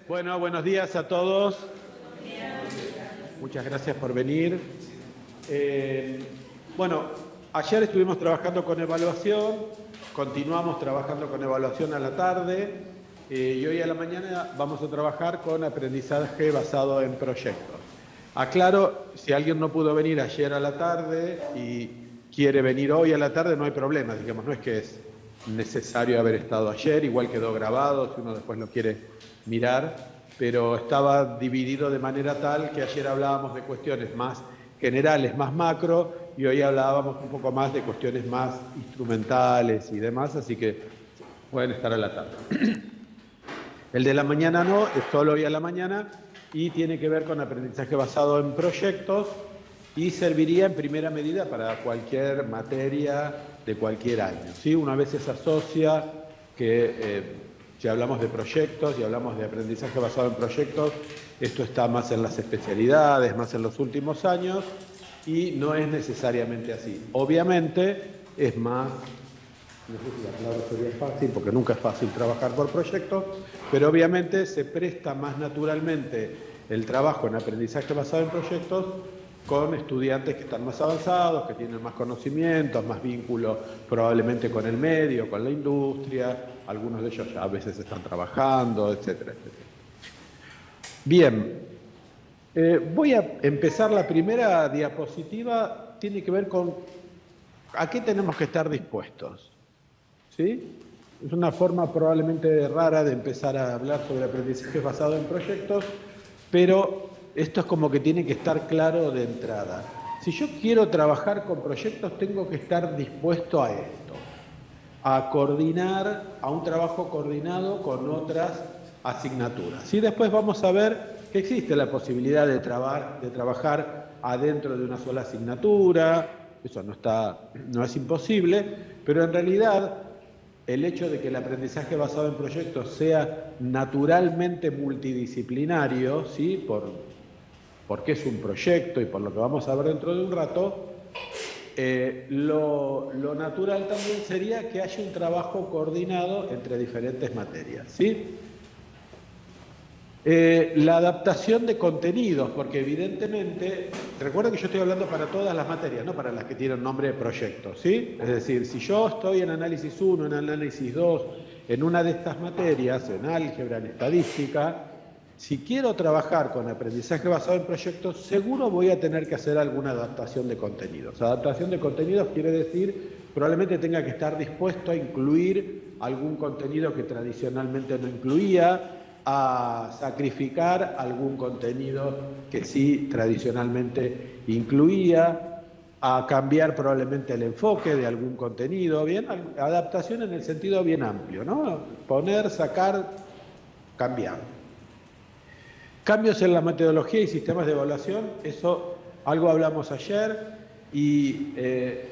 Bueno, buenos días a todos. Muchas gracias por venir. Bueno, ayer estuvimos trabajando con evaluación, continuamos trabajando con evaluación a la tarde y hoy a la mañana vamos a trabajar con aprendizaje basado en proyectos. Aclaro, si alguien no pudo venir ayer a la tarde y quiere venir hoy a la tarde, no hay problema, digamos, no es que es necesario haber estado ayer, igual quedó grabado, si uno después lo quiere mirar, pero estaba dividido de manera tal que ayer hablábamos de cuestiones más generales, más macro, y hoy hablábamos un poco más de cuestiones más instrumentales y demás, así que pueden estar a la tarde. El de la mañana no, es solo hoy a la mañana, y tiene que ver con aprendizaje basado en proyectos, y serviría en primera medida para cualquier materia de cualquier año, ¿sí? Una vez se asocia que si hablamos de proyectos y hablamos de aprendizaje basado en proyectos, esto está más en las especialidades, más en los últimos años, y no es necesariamente así. Obviamente es más, no sé si la palabra sería fácil, porque nunca es fácil trabajar por proyectos, pero obviamente se presta más naturalmente el trabajo en aprendizaje basado en proyectos con estudiantes que están más avanzados, que tienen más conocimientos, más vínculo probablemente con el medio, con la industria, algunos de ellos ya a veces están trabajando, etcétera, etcétera. Bien, voy a empezar la primera diapositiva, tiene que ver con a qué tenemos que estar dispuestos, ¿sí? Es una forma probablemente rara de empezar a hablar sobre aprendizaje basado en proyectos, pero esto es como que tiene que estar claro de entrada. Si yo quiero trabajar con proyectos, tengo que estar dispuesto a esto, a coordinar, a un trabajo coordinado con otras asignaturas. ¿Sí? Después vamos a ver que existe la posibilidad de trabajar adentro de una sola asignatura, eso no es imposible, pero en realidad el hecho de que el aprendizaje basado en proyectos sea naturalmente multidisciplinario, ¿sí? Porque es un proyecto y por lo que vamos a ver dentro de un rato, lo natural también sería que haya un trabajo coordinado entre diferentes materias, ¿sí? La adaptación de contenidos, porque evidentemente, recuerda que yo estoy hablando para todas las materias, no para las que tienen nombre de proyectos, ¿sí? Es decir, si yo estoy en análisis 1, en análisis 2, en una de estas materias, en álgebra, en estadística, si quiero trabajar con aprendizaje basado en proyectos, seguro voy a tener que hacer alguna adaptación de contenidos. Adaptación de contenidos quiere decir, probablemente tenga que estar dispuesto a incluir algún contenido que tradicionalmente no incluía, a sacrificar algún contenido que sí tradicionalmente incluía, a cambiar probablemente el enfoque de algún contenido, bien, adaptación en el sentido bien amplio, ¿no? Poner, sacar, cambiar. Cambios en la metodología y sistemas de evaluación, eso algo hablamos ayer y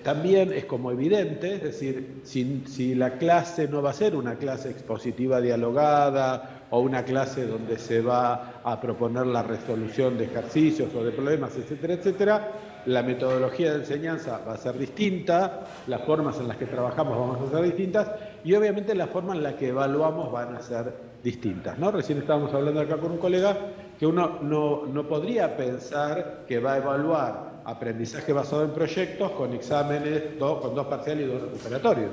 también es como evidente, es decir, si la clase no va a ser una clase expositiva dialogada o una clase donde se va a proponer la resolución de ejercicios o de problemas, etcétera, etcétera, la metodología de enseñanza va a ser distinta, las formas en las que trabajamos van a ser distintas y obviamente las formas en las que evaluamos van a ser distintas, ¿no? Recién estábamos hablando acá con un colega que uno no podría pensar que va a evaluar aprendizaje basado en proyectos con exámenes, con 2 parciales y 2 recuperatorios,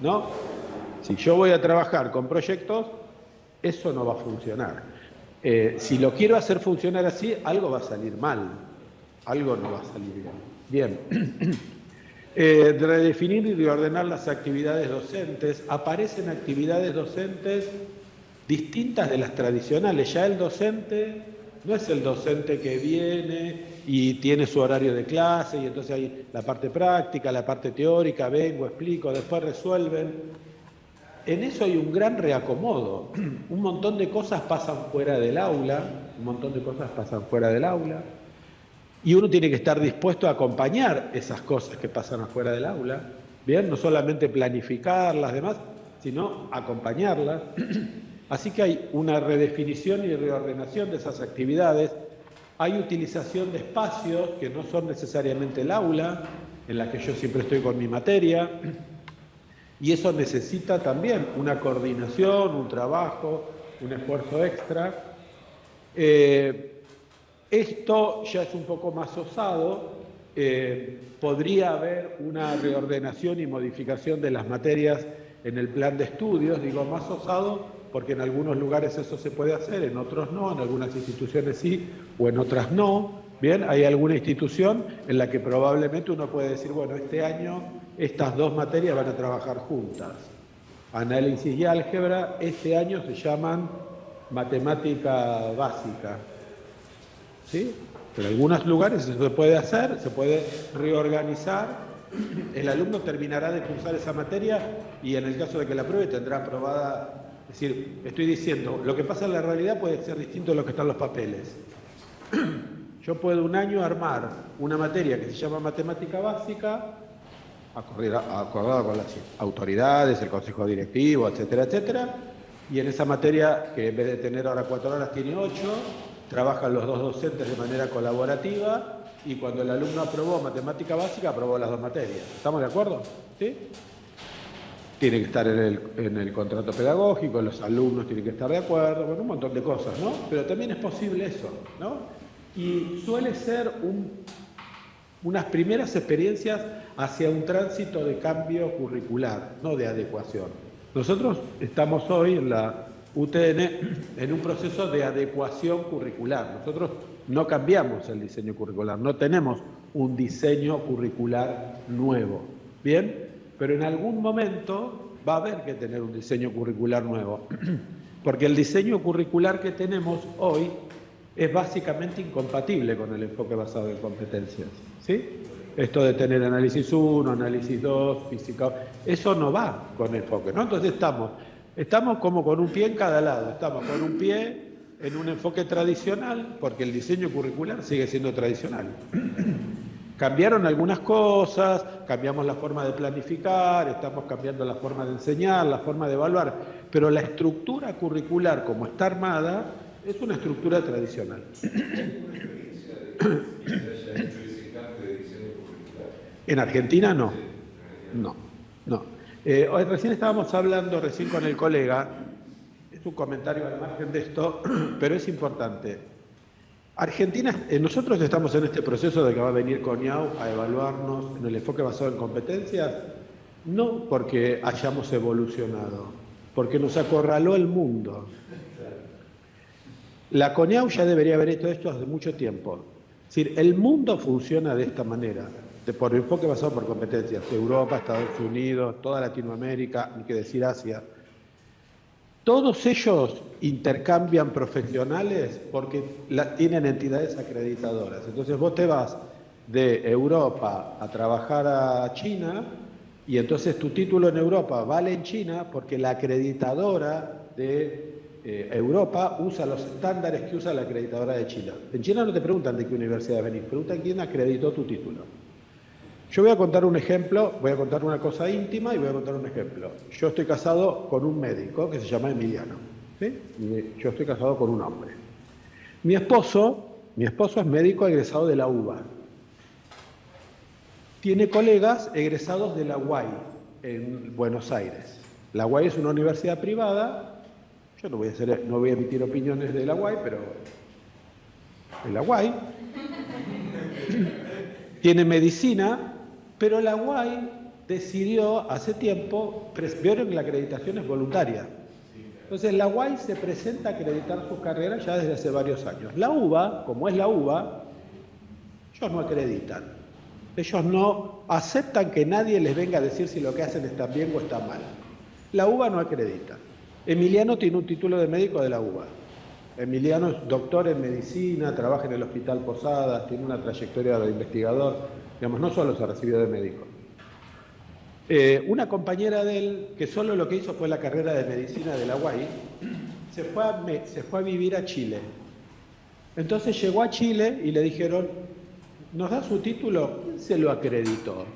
¿no? Si yo voy a trabajar con proyectos, eso no va a funcionar. Si lo quiero hacer funcionar así, algo va a salir mal, algo no va a salir bien. Redefinir y reordenar las actividades docentes. Aparecen actividades docentes distintas de las tradicionales. Ya el docente no es el docente que viene y tiene su horario de clase y entonces hay la parte práctica, la parte teórica, vengo, explico, después resuelven. En eso hay un gran reacomodo. Un montón de cosas pasan fuera del aula, y uno tiene que estar dispuesto a acompañar esas cosas que pasan afuera del aula, ¿bien? No solamente planificarlas, demás, sino acompañarlas. Así que hay una redefinición y reordenación de esas actividades. Hay utilización de espacios que no son necesariamente el aula, en la que yo siempre estoy con mi materia, y eso necesita también una coordinación, un trabajo, un esfuerzo extra. Esto ya es un poco más osado. Podría haber una reordenación y modificación de las materias en el plan de estudios, digo más osado, porque en algunos lugares eso se puede hacer, en otros no, en algunas instituciones sí, o en otras no. Bien, hay alguna institución en la que probablemente uno puede decir, bueno, este año estas dos materias van a trabajar juntas. Análisis y álgebra, este año se llaman matemática básica. ¿Sí? Pero en algunos lugares eso se puede hacer, se puede reorganizar. El alumno terminará de cursar esa materia y en el caso de que la apruebe tendrá aprobada. Es decir, estoy diciendo, lo que pasa en la realidad puede ser distinto de lo que están los papeles. Yo puedo un año armar una materia que se llama matemática básica, acordada con las autoridades, el consejo directivo, etcétera, etcétera, y en esa materia, que en vez de tener ahora 4 horas, tiene 8, trabajan los dos docentes de manera colaborativa, y cuando el alumno aprobó matemática básica, aprobó las dos materias. ¿Estamos de acuerdo? ¿Sí? Tiene que estar en el contrato pedagógico, los alumnos tienen que estar de acuerdo, bueno, un montón de cosas, ¿no? Pero también es posible eso, ¿no? Y suele ser unas primeras experiencias hacia un tránsito de cambio curricular, no de adecuación. Nosotros estamos hoy en la UTN en un proceso de adecuación curricular. Nosotros no cambiamos el diseño curricular, no tenemos un diseño curricular nuevo, ¿bien? Pero en algún momento va a haber que tener un diseño curricular nuevo, porque el diseño curricular que tenemos hoy es básicamente incompatible con el enfoque basado en competencias, ¿sí? Esto de tener análisis 1, análisis 2, física, eso no va con el enfoque, ¿no? Entonces estamos como con un pie en cada lado, estamos con un pie en un enfoque tradicional, porque el diseño curricular sigue siendo tradicional. Cambiaron algunas cosas, cambiamos la forma de planificar, estamos cambiando la forma de enseñar, la forma de evaluar, pero la estructura curricular como está armada es una estructura tradicional. En Argentina no. Hoy recién estábamos hablando con el colega, es un comentario al margen de esto, pero es importante. Argentina, nosotros estamos en este proceso de que va a venir CONIAU a evaluarnos en el enfoque basado en competencias, no porque hayamos evolucionado, porque nos acorraló el mundo. La CONIAU ya debería haber hecho esto hace mucho tiempo. Es decir, el mundo funciona de esta manera, por enfoque basado por competencias. Europa, Estados Unidos, toda Latinoamérica, ni que decir Asia. Todos ellos intercambian profesionales porque tienen entidades acreditadoras. Entonces vos te vas de Europa a trabajar a China y entonces tu título en Europa vale en China porque la acreditadora de Europa usa los estándares que usa la acreditadora de China. En China no te preguntan de qué universidad venís, preguntan quién acreditó tu título. Yo voy a contar un ejemplo, voy a contar una cosa íntima y voy a contar un ejemplo. Yo estoy casado con un médico que se llama Emiliano, ¿sí? Yo estoy casado con un hombre. Mi esposo es médico egresado de la UBA. Tiene colegas egresados de la UAI en Buenos Aires. La UAI es una universidad privada. Yo no voy a emitir opiniones de la UAI, pero en la UAI tiene medicina, pero la UAI decidió hace tiempo, vieron que la acreditación es voluntaria. Entonces la UAI se presenta a acreditar sus carreras ya desde hace varios años. La UBA, como es la UBA, ellos no acreditan. Ellos no aceptan que nadie les venga a decir si lo que hacen está bien o está mal. La UBA no acredita. Emiliano tiene un título de médico de la UBA. Emiliano es doctor en medicina, trabaja en el Hospital Posadas, tiene una trayectoria de investigador, digamos, no solo se recibió de médico. Una compañera de él, que solo lo que hizo fue la carrera de medicina de la UAI, se fue a vivir a Chile. Entonces llegó a Chile y le dijeron, ¿nos da su título? ¿Quién se lo acreditó?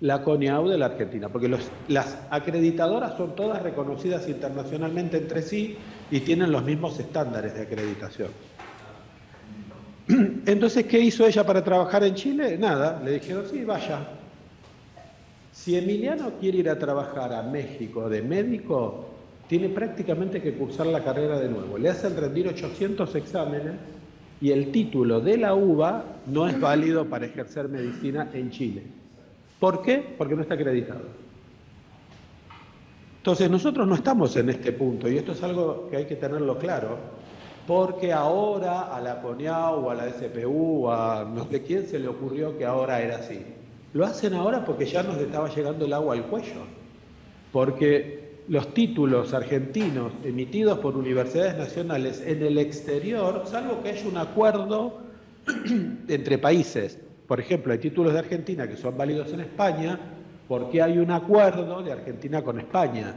La CONIAU de la Argentina, porque las acreditadoras son todas reconocidas internacionalmente entre sí y tienen los mismos estándares de acreditación. Entonces, ¿qué hizo ella para trabajar en Chile? Nada, le dijeron, sí, vaya. Si Emiliano quiere ir a trabajar a México de médico, tiene prácticamente que cursar la carrera de nuevo. Le hacen rendir 800 exámenes y el título de la UBA no es válido para ejercer medicina en Chile. ¿Por qué? Porque no está acreditado. Entonces nosotros no estamos en este punto, y esto es algo que hay que tenerlo claro, porque ahora a la CONIAU o a la SPU o a no sé quién se le ocurrió que ahora era así. Lo hacen ahora porque ya nos estaba llegando el agua al cuello, porque los títulos argentinos emitidos por universidades nacionales en el exterior, salvo que haya un acuerdo entre países, por ejemplo, hay títulos de Argentina que son válidos en España, porque hay un acuerdo de Argentina con España.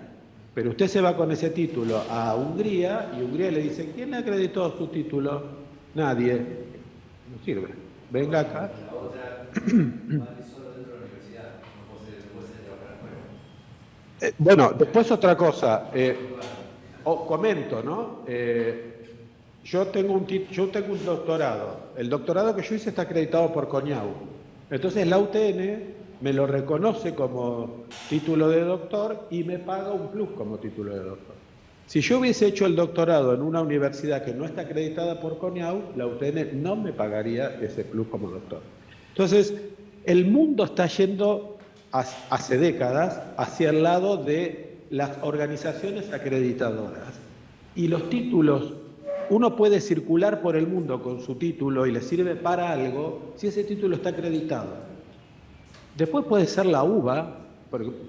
Pero usted se va con ese título a Hungría y Hungría le dice, ¿quién le acreditó su título? Nadie. No sirve. Venga acá. La otra vale solo dentro de la universidad, no puede ser trabajar afuera. Bueno, después otra cosa. Comento, ¿no? Yo tengo un doctorado. El doctorado que yo hice está acreditado por CONIAU. Entonces la UTN me lo reconoce como título de doctor y me paga un plus como título de doctor. Si yo hubiese hecho el doctorado en una universidad que no está acreditada por CONIAU, la UTN no me pagaría ese plus como doctor. Entonces, el mundo está yendo hace décadas hacia el lado de las organizaciones acreditadoras. Y los títulos, uno puede circular por el mundo con su título y le sirve para algo si ese título está acreditado. Después puede ser la UBA,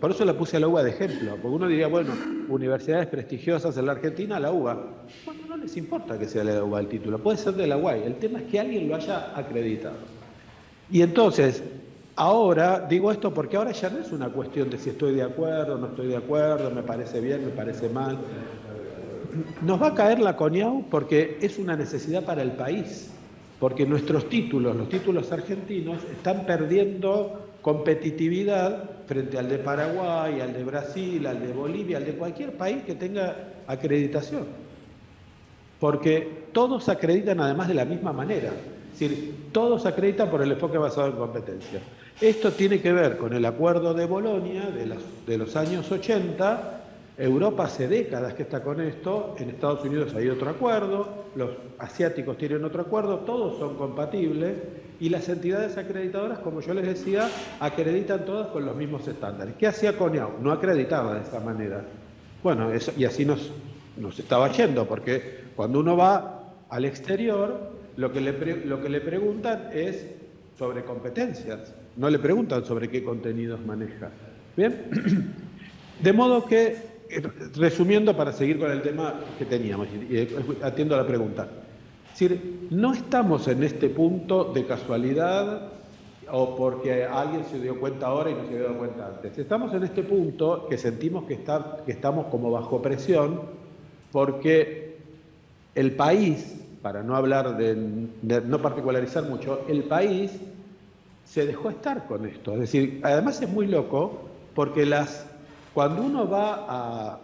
por eso la puse a la UBA de ejemplo, porque uno diría, bueno, universidades prestigiosas en la Argentina, la UBA. Bueno, no les importa que sea la UBA el título, puede ser de la UAI, el tema es que alguien lo haya acreditado. Y entonces, ahora, digo esto porque ahora ya no es una cuestión de si estoy de acuerdo, no estoy de acuerdo, me parece bien, me parece mal. Nos va a caer la CONIAU porque es una necesidad para el país, porque nuestros títulos, los títulos argentinos, están perdiendo competitividad frente al de Paraguay, al de Brasil, al de Bolivia, al de cualquier país que tenga acreditación. Porque todos acreditan además de la misma manera. Es decir, todos acreditan por el enfoque basado en competencia. Esto tiene que ver con el acuerdo de Bolonia de los años 80. Europa hace décadas que está con esto, en Estados Unidos hay otro acuerdo, los asiáticos tienen otro acuerdo, todos son compatibles y las entidades acreditadoras, como yo les decía, acreditan todas con los mismos estándares. ¿Qué hacía CONIAU? No acreditaba de esa manera. Bueno, eso, y así nos estaba yendo, porque cuando uno va al exterior, lo que le preguntan es sobre competencias, no le preguntan sobre qué contenidos maneja. ¿Bien? De modo que, resumiendo para seguir con el tema que teníamos, y atiendo a la pregunta, es decir, no estamos en este punto de casualidad o porque alguien se dio cuenta ahora y no se había dado cuenta antes. Estamos en este punto que sentimos que estamos como bajo presión porque el país, para no hablar de no particularizar mucho, el país se dejó estar con esto. Es decir, además es muy loco porque cuando uno va a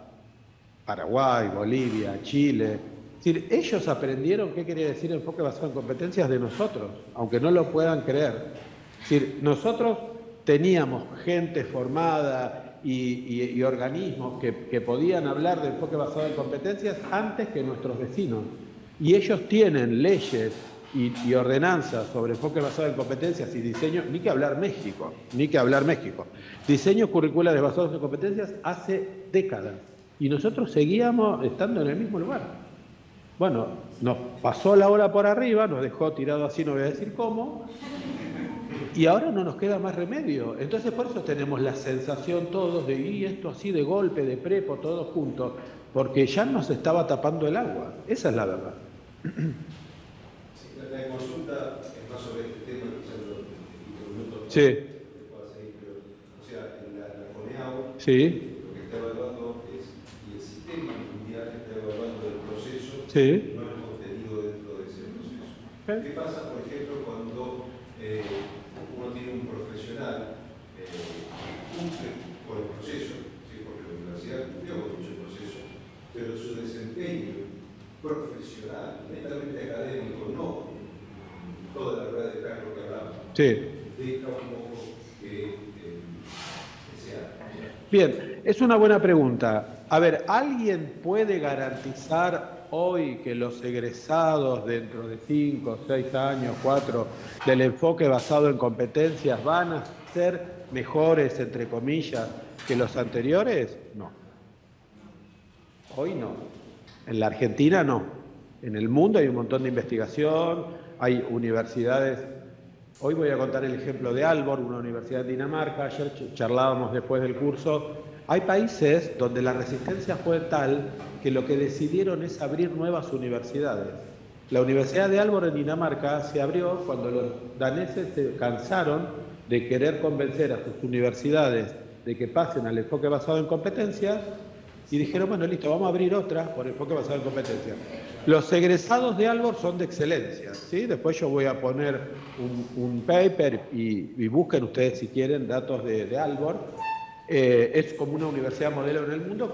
Paraguay, Bolivia, Chile, es decir, ellos aprendieron qué quería decir enfoque basado en competencias de nosotros, aunque no lo puedan creer. Es decir, nosotros teníamos gente formada y organismos que podían hablar de enfoque basado en competencias antes que nuestros vecinos. Y ellos tienen leyes y ordenanzas sobre enfoque basado en competencias y diseño, ni que hablar México. Diseños curriculares basados en competencias hace décadas. Y nosotros seguíamos estando en el mismo lugar. Bueno, nos pasó la hora por arriba, nos dejó tirado así, no voy a decir cómo, y ahora no nos queda más remedio. Entonces por eso tenemos la sensación todos de ir esto así de golpe, de prepo, todos juntos, porque ya nos estaba tapando el agua. Esa es la verdad. La consulta es más sobre este tema, quizás los minutos Sí. pueda seguir, pero, o sea, la CONIAU, Sí. lo que está evaluando es, y el sistema mundial está evaluando el proceso, Sí. no el contenido dentro de ese proceso. ¿Qué pasa, por ejemplo, cuando uno tiene un profesional que cumple con el proceso, ¿sí? Porque la universidad cumplió con dicho proceso, pero su desempeño profesional, netamente académico, no toda la rueda de carro que hablamos, Sí. deja un poco que sea. Bien, es una buena pregunta. A ver, ¿alguien puede garantizar hoy que los egresados dentro de 5, 6 años, 4, del enfoque basado en competencias van a ser mejores, entre comillas, que los anteriores? No. Hoy no. En la Argentina no. En el mundo hay un montón de investigación, hay universidades. Hoy voy a contar el ejemplo de Aalborg, una universidad de Dinamarca. Ayer charlábamos después del curso. Hay países donde la resistencia fue tal que lo que decidieron es abrir nuevas universidades. La Universidad de Aalborg en Dinamarca se abrió cuando los daneses se cansaron de querer convencer a sus universidades de que pasen al enfoque basado en competencias y dijeron, bueno, listo, vamos a abrir otra por enfoque basado en competencias. Los egresados de Aalborg son de excelencia, ¿sí? Después yo voy a poner un paper y busquen ustedes si quieren datos de Aalborg. Es como una universidad modelo en el mundo,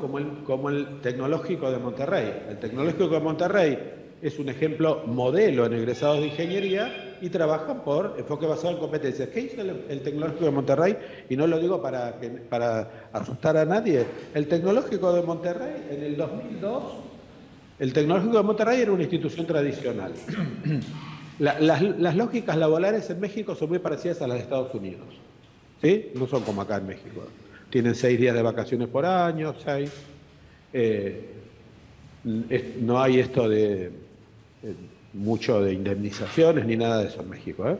como el Tecnológico de Monterrey. El Tecnológico de Monterrey es un ejemplo modelo en egresados de ingeniería y trabajan por enfoque basado en competencias. ¿Qué hizo el Tecnológico de Monterrey? Y no lo digo para asustar a nadie. El Tecnológico de Monterrey, en el 2002, el Tecnológico de Monterrey era una institución tradicional. Las lógicas laborales en México son muy parecidas a las de Estados Unidos, ¿sí? No son como acá en México. Tienen 6 días de vacaciones por año, 6. No hay esto de mucho de indemnizaciones ni nada de eso en México.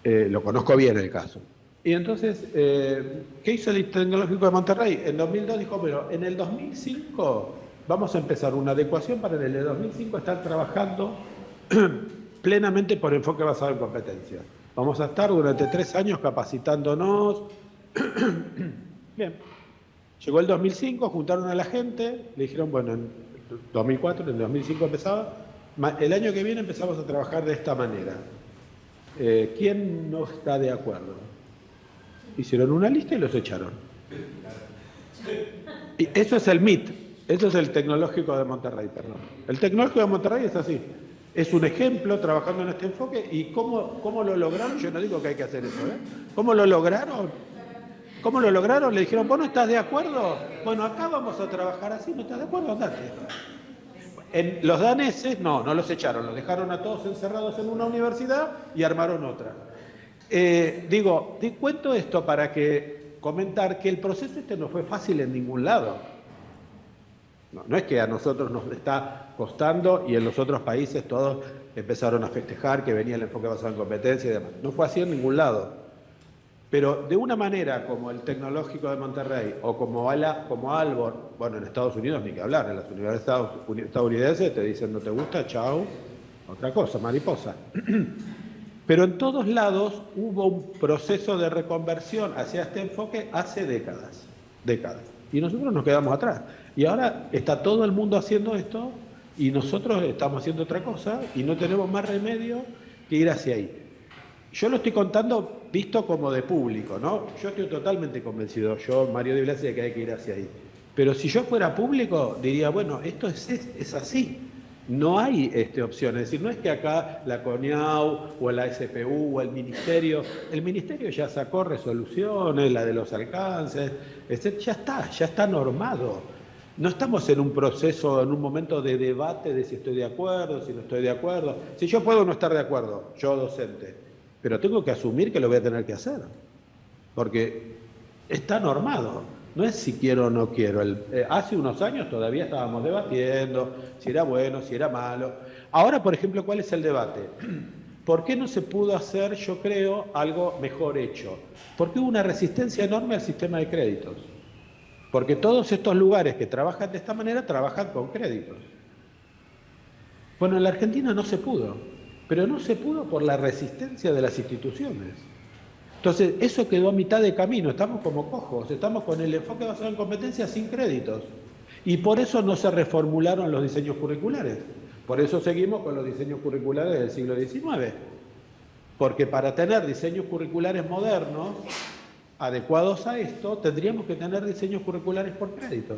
Lo conozco bien el caso. Y entonces, ¿qué hizo el Tecnológico de Monterrey? En 2002 dijo, pero en el 2005 vamos a empezar una adecuación para en el 2005 estar trabajando plenamente por enfoque basado en competencias. Vamos a estar durante 3 años capacitándonos. Bien. Llegó el 2005, juntaron a la gente, le dijeron, bueno, en 2004, en el 2005 empezaba, el año que viene empezamos a trabajar de esta manera. ¿Quién no está de acuerdo? Hicieron una lista y los echaron. Y eso es el MIT, eso es el Tecnológico de Monterrey, perdón. El Tecnológico de Monterrey es así. Es un ejemplo trabajando en este enfoque. ¿Y cómo lo lograron? Yo no digo que hay que hacer eso, ¿Cómo lo lograron? ¿Cómo lo lograron? Le dijeron, ¿vos no estás de acuerdo? Bueno, acá vamos a trabajar así, ¿no estás de acuerdo? Andate. Los daneses, no los echaron, los dejaron a todos encerrados en una universidad y armaron otra. Cuento esto para comentar que el proceso no fue fácil en ningún lado. No es que a nosotros nos está costando y en los otros países todos empezaron a festejar que venía el enfoque basado en competencia y demás. No fue así en ningún lado. Pero de una manera como el Tecnológico de Monterrey o como Aalborg, bueno, en Estados Unidos ni que hablar, en las universidades estadounidenses te dicen no te gusta, chao, otra cosa, mariposa. Pero en todos lados hubo un proceso de reconversión hacia este enfoque hace décadas. Y nosotros nos quedamos atrás. Y ahora está todo el mundo haciendo esto y nosotros estamos haciendo otra cosa y no tenemos más remedio que ir hacia ahí. Yo lo estoy contando visto como de público, ¿no? Yo estoy totalmente convencido, Mario de Blasi, de que hay que ir hacia ahí. Pero si yo fuera público, diría, bueno, esto es así. No hay opción. Es decir, no es que acá la CONIAU o la SPU o el ministerio ya sacó resoluciones, la de los alcances, ya está normado. No estamos en un proceso, en un momento de debate de si estoy de acuerdo, si no estoy de acuerdo. Si yo puedo no estar de acuerdo, yo docente. Pero tengo que asumir que lo voy a tener que hacer, porque está normado, no es si quiero o no quiero. Hace unos años todavía estábamos debatiendo si era bueno, si era malo. Ahora, por ejemplo, ¿cuál es el debate? ¿Por qué no se pudo hacer, yo creo, algo mejor hecho? Porque hubo una resistencia enorme al sistema de créditos. Porque todos estos lugares que trabajan de esta manera trabajan con créditos. Bueno, en la Argentina no se pudo. Pero no se pudo por la resistencia de las instituciones. Entonces, eso quedó a mitad de camino, estamos como cojos, estamos con el enfoque basado en competencias sin créditos. Y por eso no se reformularon los diseños curriculares. Por eso seguimos con los diseños curriculares del siglo XIX. Porque para tener diseños curriculares modernos, adecuados a esto, tendríamos que tener diseños curriculares por créditos.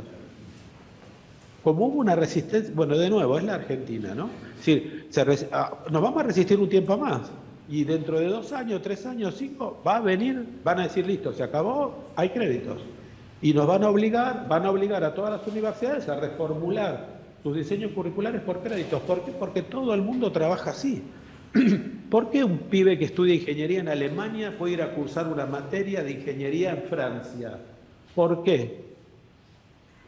Como hubo una resistencia, bueno, de nuevo, es la Argentina, ¿no? Es decir, nos vamos a resistir un tiempo más y dentro de 2 años, 3 años, 5, va a venir, van a decir, listo, se acabó, hay créditos. Y nos van a obligar a todas las universidades a reformular sus diseños curriculares por créditos. ¿Por qué? Porque todo el mundo trabaja así. ¿Por qué un pibe que estudia ingeniería en Alemania puede ir a cursar una materia de ingeniería en Francia? ¿Por qué?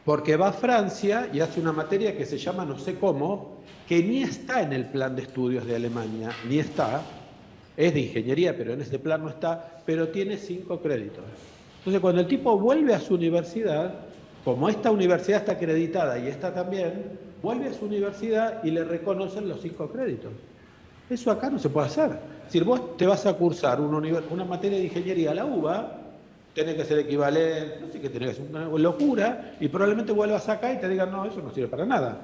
Porque va a Francia y hace una materia que se llama no sé cómo, que ni está en el plan de estudios de Alemania, ni está, es de ingeniería, pero en ese plan no está, pero tiene 5 créditos. Entonces, cuando el tipo vuelve a su universidad, como esta universidad está acreditada y esta también, vuelve a su universidad y le reconocen los 5 créditos. Eso acá no se puede hacer. Si vos te vas a cursar una materia de ingeniería a la UBA, tenés que ser equivalente, no sé qué tenés, una locura, y probablemente vuelvas acá y te digan, no, eso no sirve para nada.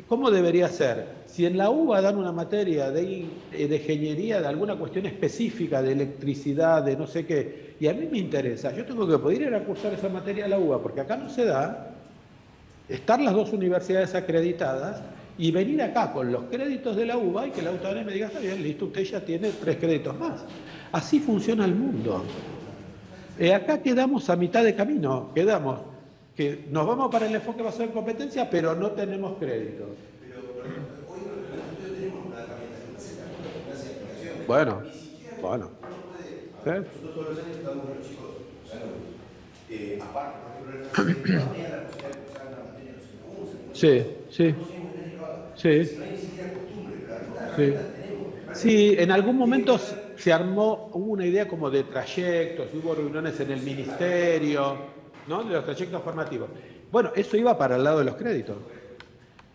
¿Cómo debería ser? Si en la UBA dan una materia de ingeniería, de alguna cuestión específica, de electricidad, de no sé qué, y a mí me interesa, yo tengo que poder ir a cursar esa materia a la UBA, porque acá no se da, estar las 2 universidades acreditadas, y venir acá con los créditos de la UBA y que la UTN me diga, está bien, listo, usted ya tiene 3 créditos más. Así funciona el mundo. Acá quedamos a mitad de camino, quedamos que nos vamos para el enfoque basado en competencia, pero no tenemos crédito. Pero hoy nosotros tenemos una herramienta que hace la aplicación. Bueno, Ni siquiera bueno. nosotros todos los años estamos con los chicos, o sea, aparte, por ejemplo, la posibilidad de cursar una materia de los comunes. Sí. Sí. Si no hay ni siquiera costumbre, pero alguna Sí. herramienta tenemos. Sí, en algún momento se armó, hubo una idea como de trayectos, hubo reuniones en el ministerio, ¿no? De los trayectos formativos. Bueno, eso iba para el lado de los créditos.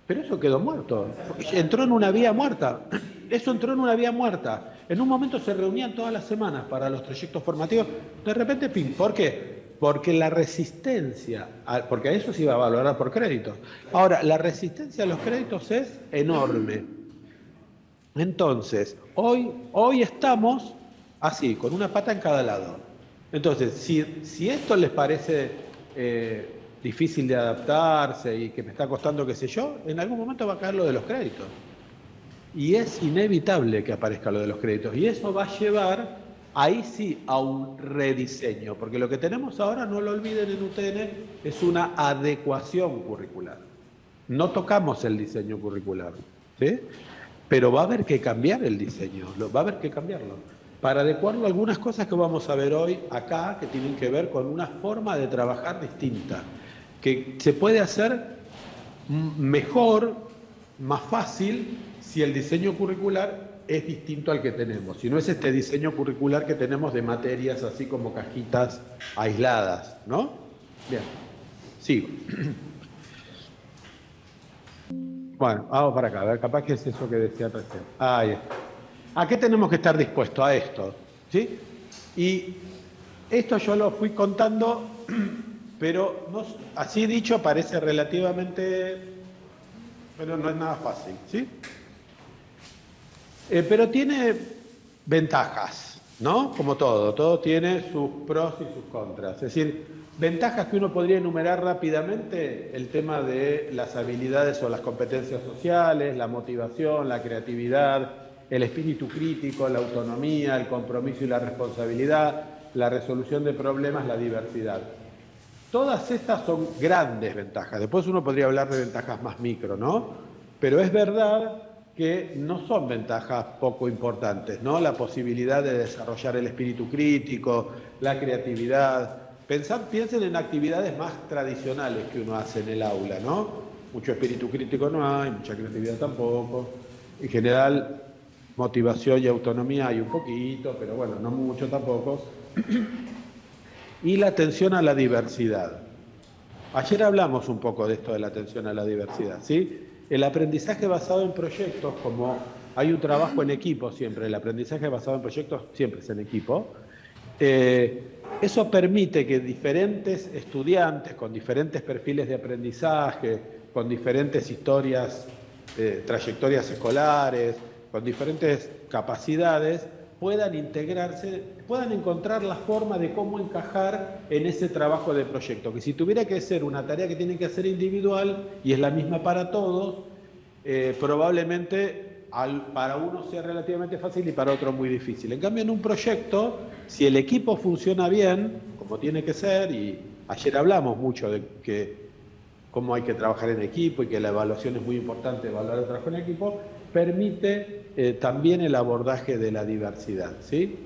Pero eso quedó muerto. Entró en una vía muerta. Eso entró en una vía muerta. En un momento se reunían todas las semanas para los trayectos formativos. De repente, pim. ¿Por qué? Porque la resistencia, porque a eso se iba a valorar por créditos. Ahora, la resistencia a los créditos es enorme. Entonces, hoy estamos así, con una pata en cada lado. Entonces, si esto les parece difícil de adaptarse y que me está costando qué sé yo, en algún momento va a caer lo de los créditos. Y es inevitable que aparezca lo de los créditos. Y eso va a llevar, ahí sí, a un rediseño. Porque lo que tenemos ahora, no lo olviden en UTN, es una adecuación curricular. No tocamos el diseño curricular, ¿sí? Pero va a haber que cambiar el diseño, va a haber que cambiarlo. Para adecuarlo a algunas cosas que vamos a ver hoy acá, que tienen que ver con una forma de trabajar distinta, que se puede hacer mejor, más fácil, si el diseño curricular es distinto al que tenemos. Si no es este diseño curricular que tenemos de materias así como cajitas aisladas, ¿no? Bien, sigo. Bueno, vamos para acá, a ver, capaz que es eso que decía recién. Ahí está. ¿A qué tenemos que estar dispuestos? A esto, ¿sí? Y esto yo lo fui contando, pero no, así dicho parece relativamente, pero no es nada fácil, ¿sí? Pero tiene ventajas, ¿no? Como todo tiene sus pros y sus contras. Es decir, ventajas que uno podría enumerar rápidamente, el tema de las habilidades o las competencias sociales, la motivación, la creatividad, el espíritu crítico, la autonomía, el compromiso y la responsabilidad, la resolución de problemas, la diversidad. Todas estas son grandes ventajas. Después uno podría hablar de ventajas más micro, ¿no? Pero es verdad que no son ventajas poco importantes, ¿no? La posibilidad de desarrollar el espíritu crítico, la creatividad. Piensen en actividades más tradicionales que uno hace en el aula, ¿no? Mucho espíritu crítico no hay, mucha creatividad tampoco. En general, motivación y autonomía hay un poquito, pero bueno, no mucho tampoco. Y la atención a la diversidad. Ayer hablamos un poco de esto de la atención a la diversidad, ¿sí? El aprendizaje basado en proyectos, como hay un trabajo en equipo siempre, el aprendizaje basado en proyectos siempre es en equipo, eso permite que diferentes estudiantes con diferentes perfiles de aprendizaje, con diferentes historias, trayectorias escolares, con diferentes capacidades, puedan integrarse, puedan encontrar la forma de cómo encajar en ese trabajo de proyecto. Que si tuviera que ser una tarea que tienen que hacer individual y es la misma para todos, probablemente para uno sea relativamente fácil y para otro muy difícil. En cambio, en un proyecto, si el equipo funciona bien, como tiene que ser, y ayer hablamos mucho de cómo hay que trabajar en equipo y que la evaluación es muy importante, evaluar el trabajo en equipo, permite también el abordaje de la diversidad, ¿sí?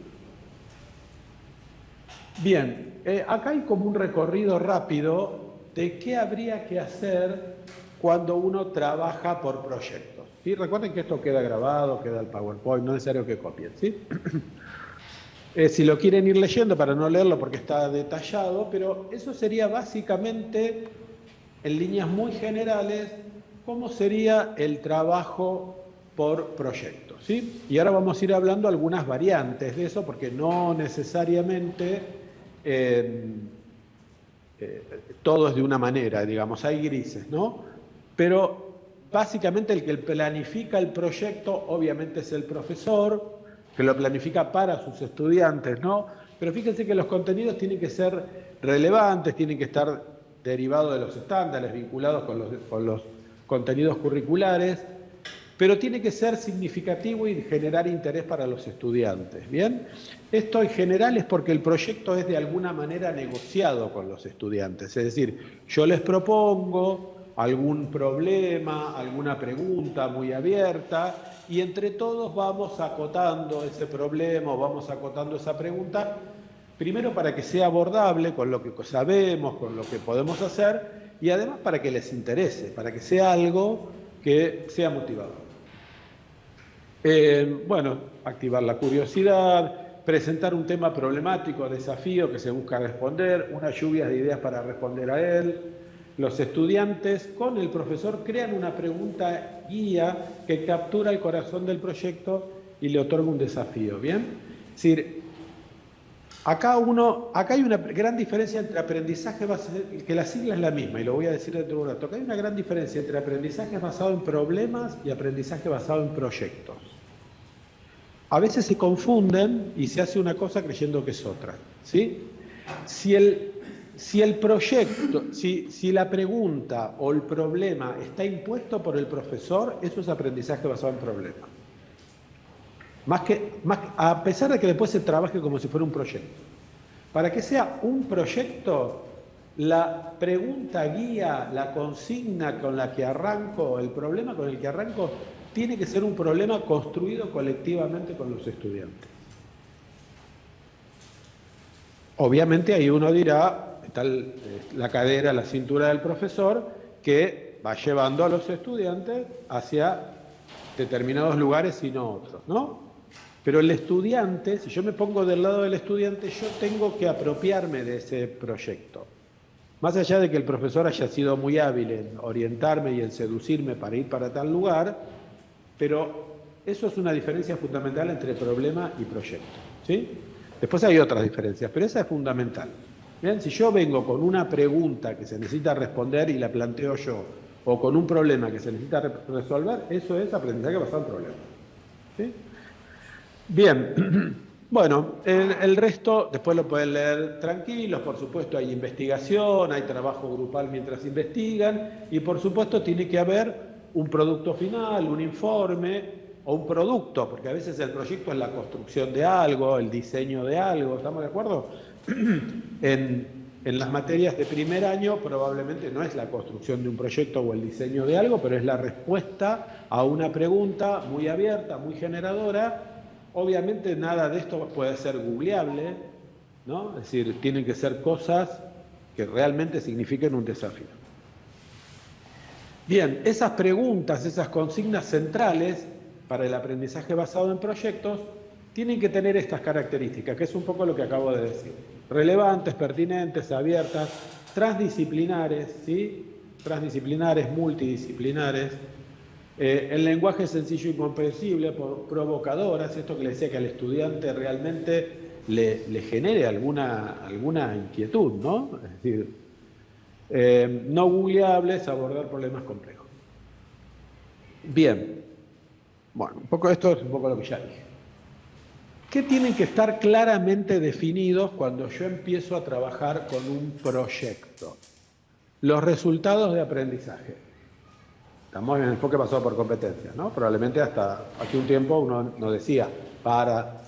Bien, acá hay como un recorrido rápido de qué habría que hacer cuando uno trabaja por proyectos, ¿sí? Recuerden que esto queda grabado, queda el PowerPoint, no es necesario que copien, ¿sí? Si lo quieren ir leyendo para no leerlo porque está detallado, pero eso sería básicamente, en líneas muy generales, cómo sería el trabajo por proyecto, ¿sí? Y ahora vamos a ir hablando algunas variantes de eso, porque no necesariamente todo es de una manera, digamos, hay grises, ¿no? Pero básicamente el que planifica el proyecto obviamente es el profesor, que lo planifica para sus estudiantes, ¿no? Pero fíjense que los contenidos tienen que ser relevantes, tienen que estar derivados de los estándares, vinculados con los contenidos curriculares, pero tiene que ser significativo y generar interés para los estudiantes, ¿bien? Esto en general es porque el proyecto es de alguna manera negociado con los estudiantes, es decir, yo les propongo algún problema, alguna pregunta muy abierta, y entre todos vamos acotando ese problema o vamos acotando esa pregunta, primero para que sea abordable con lo que sabemos, con lo que podemos hacer, y además para que les interese, para que sea algo que sea motivador. Bueno, activar la curiosidad, presentar un tema problemático, desafío que se busca responder, una lluvia de ideas para responder a él. Los estudiantes con el profesor crean una pregunta guía que captura el corazón del proyecto y le otorga un desafío, ¿bien? Es decir, acá hay una gran diferencia entre aprendizaje basado, que la sigla es la misma, y lo voy a decir dentro de un rato. Acá hay una gran diferencia entre aprendizaje basado en problemas y aprendizaje basado en proyectos. A veces se confunden y se hace una cosa creyendo que es otra, ¿sí? Si el proyecto, si la pregunta o el problema está impuesto por el profesor, eso es aprendizaje basado en problemas. A pesar de que después se trabaje como si fuera un proyecto. Para que sea un proyecto, la pregunta guía, la consigna con la que arranco, el problema con el que arranco, tiene que ser un problema construido colectivamente con los estudiantes. Obviamente ahí uno dirá, está la cadera, la cintura del profesor, que va llevando a los estudiantes hacia determinados lugares y no otros, ¿no? Pero el estudiante, si yo me pongo del lado del estudiante, yo tengo que apropiarme de ese proyecto. Más allá de que el profesor haya sido muy hábil en orientarme y en seducirme para ir para tal lugar, pero eso es una diferencia fundamental entre problema y proyecto, ¿sí? Después hay otras diferencias, pero esa es fundamental. ¿Bien? Si yo vengo con una pregunta que se necesita responder y la planteo yo, o con un problema que se necesita resolver, eso es aprendizaje basado en problemas, ¿sí? Bien, bueno, el resto después lo pueden leer tranquilos, por supuesto hay investigación, hay trabajo grupal mientras investigan, y por supuesto tiene que haber un producto final, un informe o un producto, porque a veces el proyecto es la construcción de algo, el diseño de algo, ¿estamos de acuerdo? En las materias de primer año probablemente no es la construcción de un proyecto o el diseño de algo, pero es la respuesta a una pregunta muy abierta, muy generadora. Obviamente nada de esto puede ser googleable, ¿no? Es decir, tienen que ser cosas que realmente signifiquen un desafío. Bien, esas preguntas, esas consignas centrales para el aprendizaje basado en proyectos tienen que tener estas características, que es un poco lo que acabo de decir. Relevantes, pertinentes, abiertas, transdisciplinares, ¿sí? Transdisciplinares, multidisciplinares. El lenguaje sencillo y comprensible, provocadoras, esto que le decía que al estudiante realmente le genere alguna inquietud, ¿no? Es decir, no googleables, abordar problemas complejos. Bien, bueno, esto es un poco lo que ya dije. ¿Qué tienen que estar claramente definidos cuando yo empiezo a trabajar con un proyecto? Los resultados de aprendizaje. Estamos en el enfoque basado por competencias, ¿no? Probablemente hasta hace un tiempo uno nos decía, para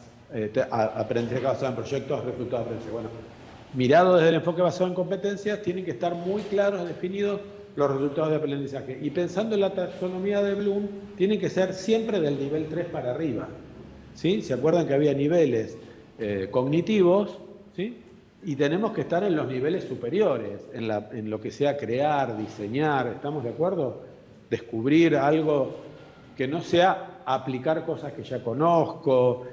aprendizaje basado en proyectos, resultados de aprendizaje. Bueno, mirado desde el enfoque basado en competencias, tienen que estar muy claros, definidos los resultados de aprendizaje. Y pensando en la taxonomía de Bloom, tienen que ser siempre del nivel 3 para arriba. ¿Sí? ¿Se acuerdan que había niveles cognitivos? ¿Sí? Y tenemos que estar en los niveles superiores, en lo que sea crear, diseñar, ¿estamos de acuerdo? Descubrir algo que no sea aplicar cosas que ya conozco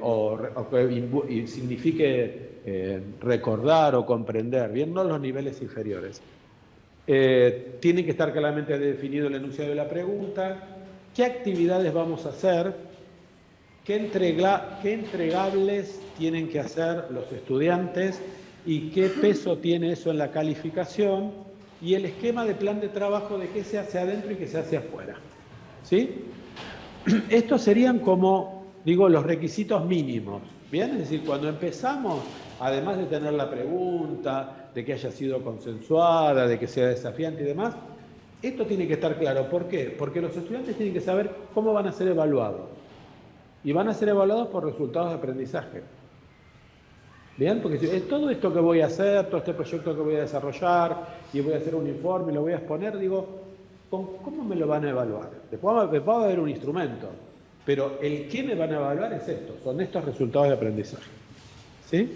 o que signifique recordar o comprender, bien, no los niveles inferiores. Tiene que estar claramente definido el enunciado de la pregunta, qué actividades vamos a hacer, qué entregables tienen que hacer los estudiantes y qué peso tiene eso en la calificación, y el esquema de plan de trabajo de qué se hace adentro y qué se hace afuera. ¿Sí? Estos serían como, digo, los requisitos mínimos. ¿Bien? Es decir, cuando empezamos, además de tener la pregunta, de que haya sido consensuada, de que sea desafiante y demás, esto tiene que estar claro. ¿Por qué? Porque los estudiantes tienen que saber cómo van a ser evaluados. Y van a ser evaluados por resultados de aprendizaje. ¿Bien? Porque si es todo esto que voy a hacer, todo este proyecto que voy a desarrollar, y voy a hacer un informe y lo voy a exponer, digo, ¿cómo me lo van a evaluar? Después va a haber un instrumento, pero el que me van a evaluar es esto, son estos resultados de aprendizaje. ¿Sí?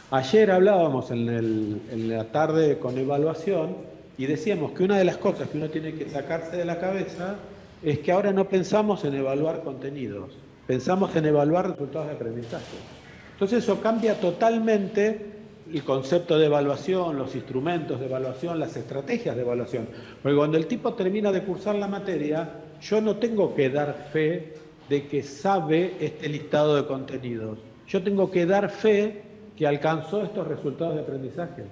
Ayer hablábamos en la tarde con evaluación y decíamos que una de las cosas que uno tiene que sacarse de la cabeza es que ahora no pensamos en evaluar contenidos, pensamos en evaluar resultados de aprendizaje. Entonces eso cambia totalmente el concepto de evaluación, los instrumentos de evaluación, las estrategias de evaluación. Porque cuando el tipo termina de cursar la materia, yo no tengo que dar fe de que sabe este listado de contenidos. Yo tengo que dar fe que alcanzó estos resultados de aprendizaje.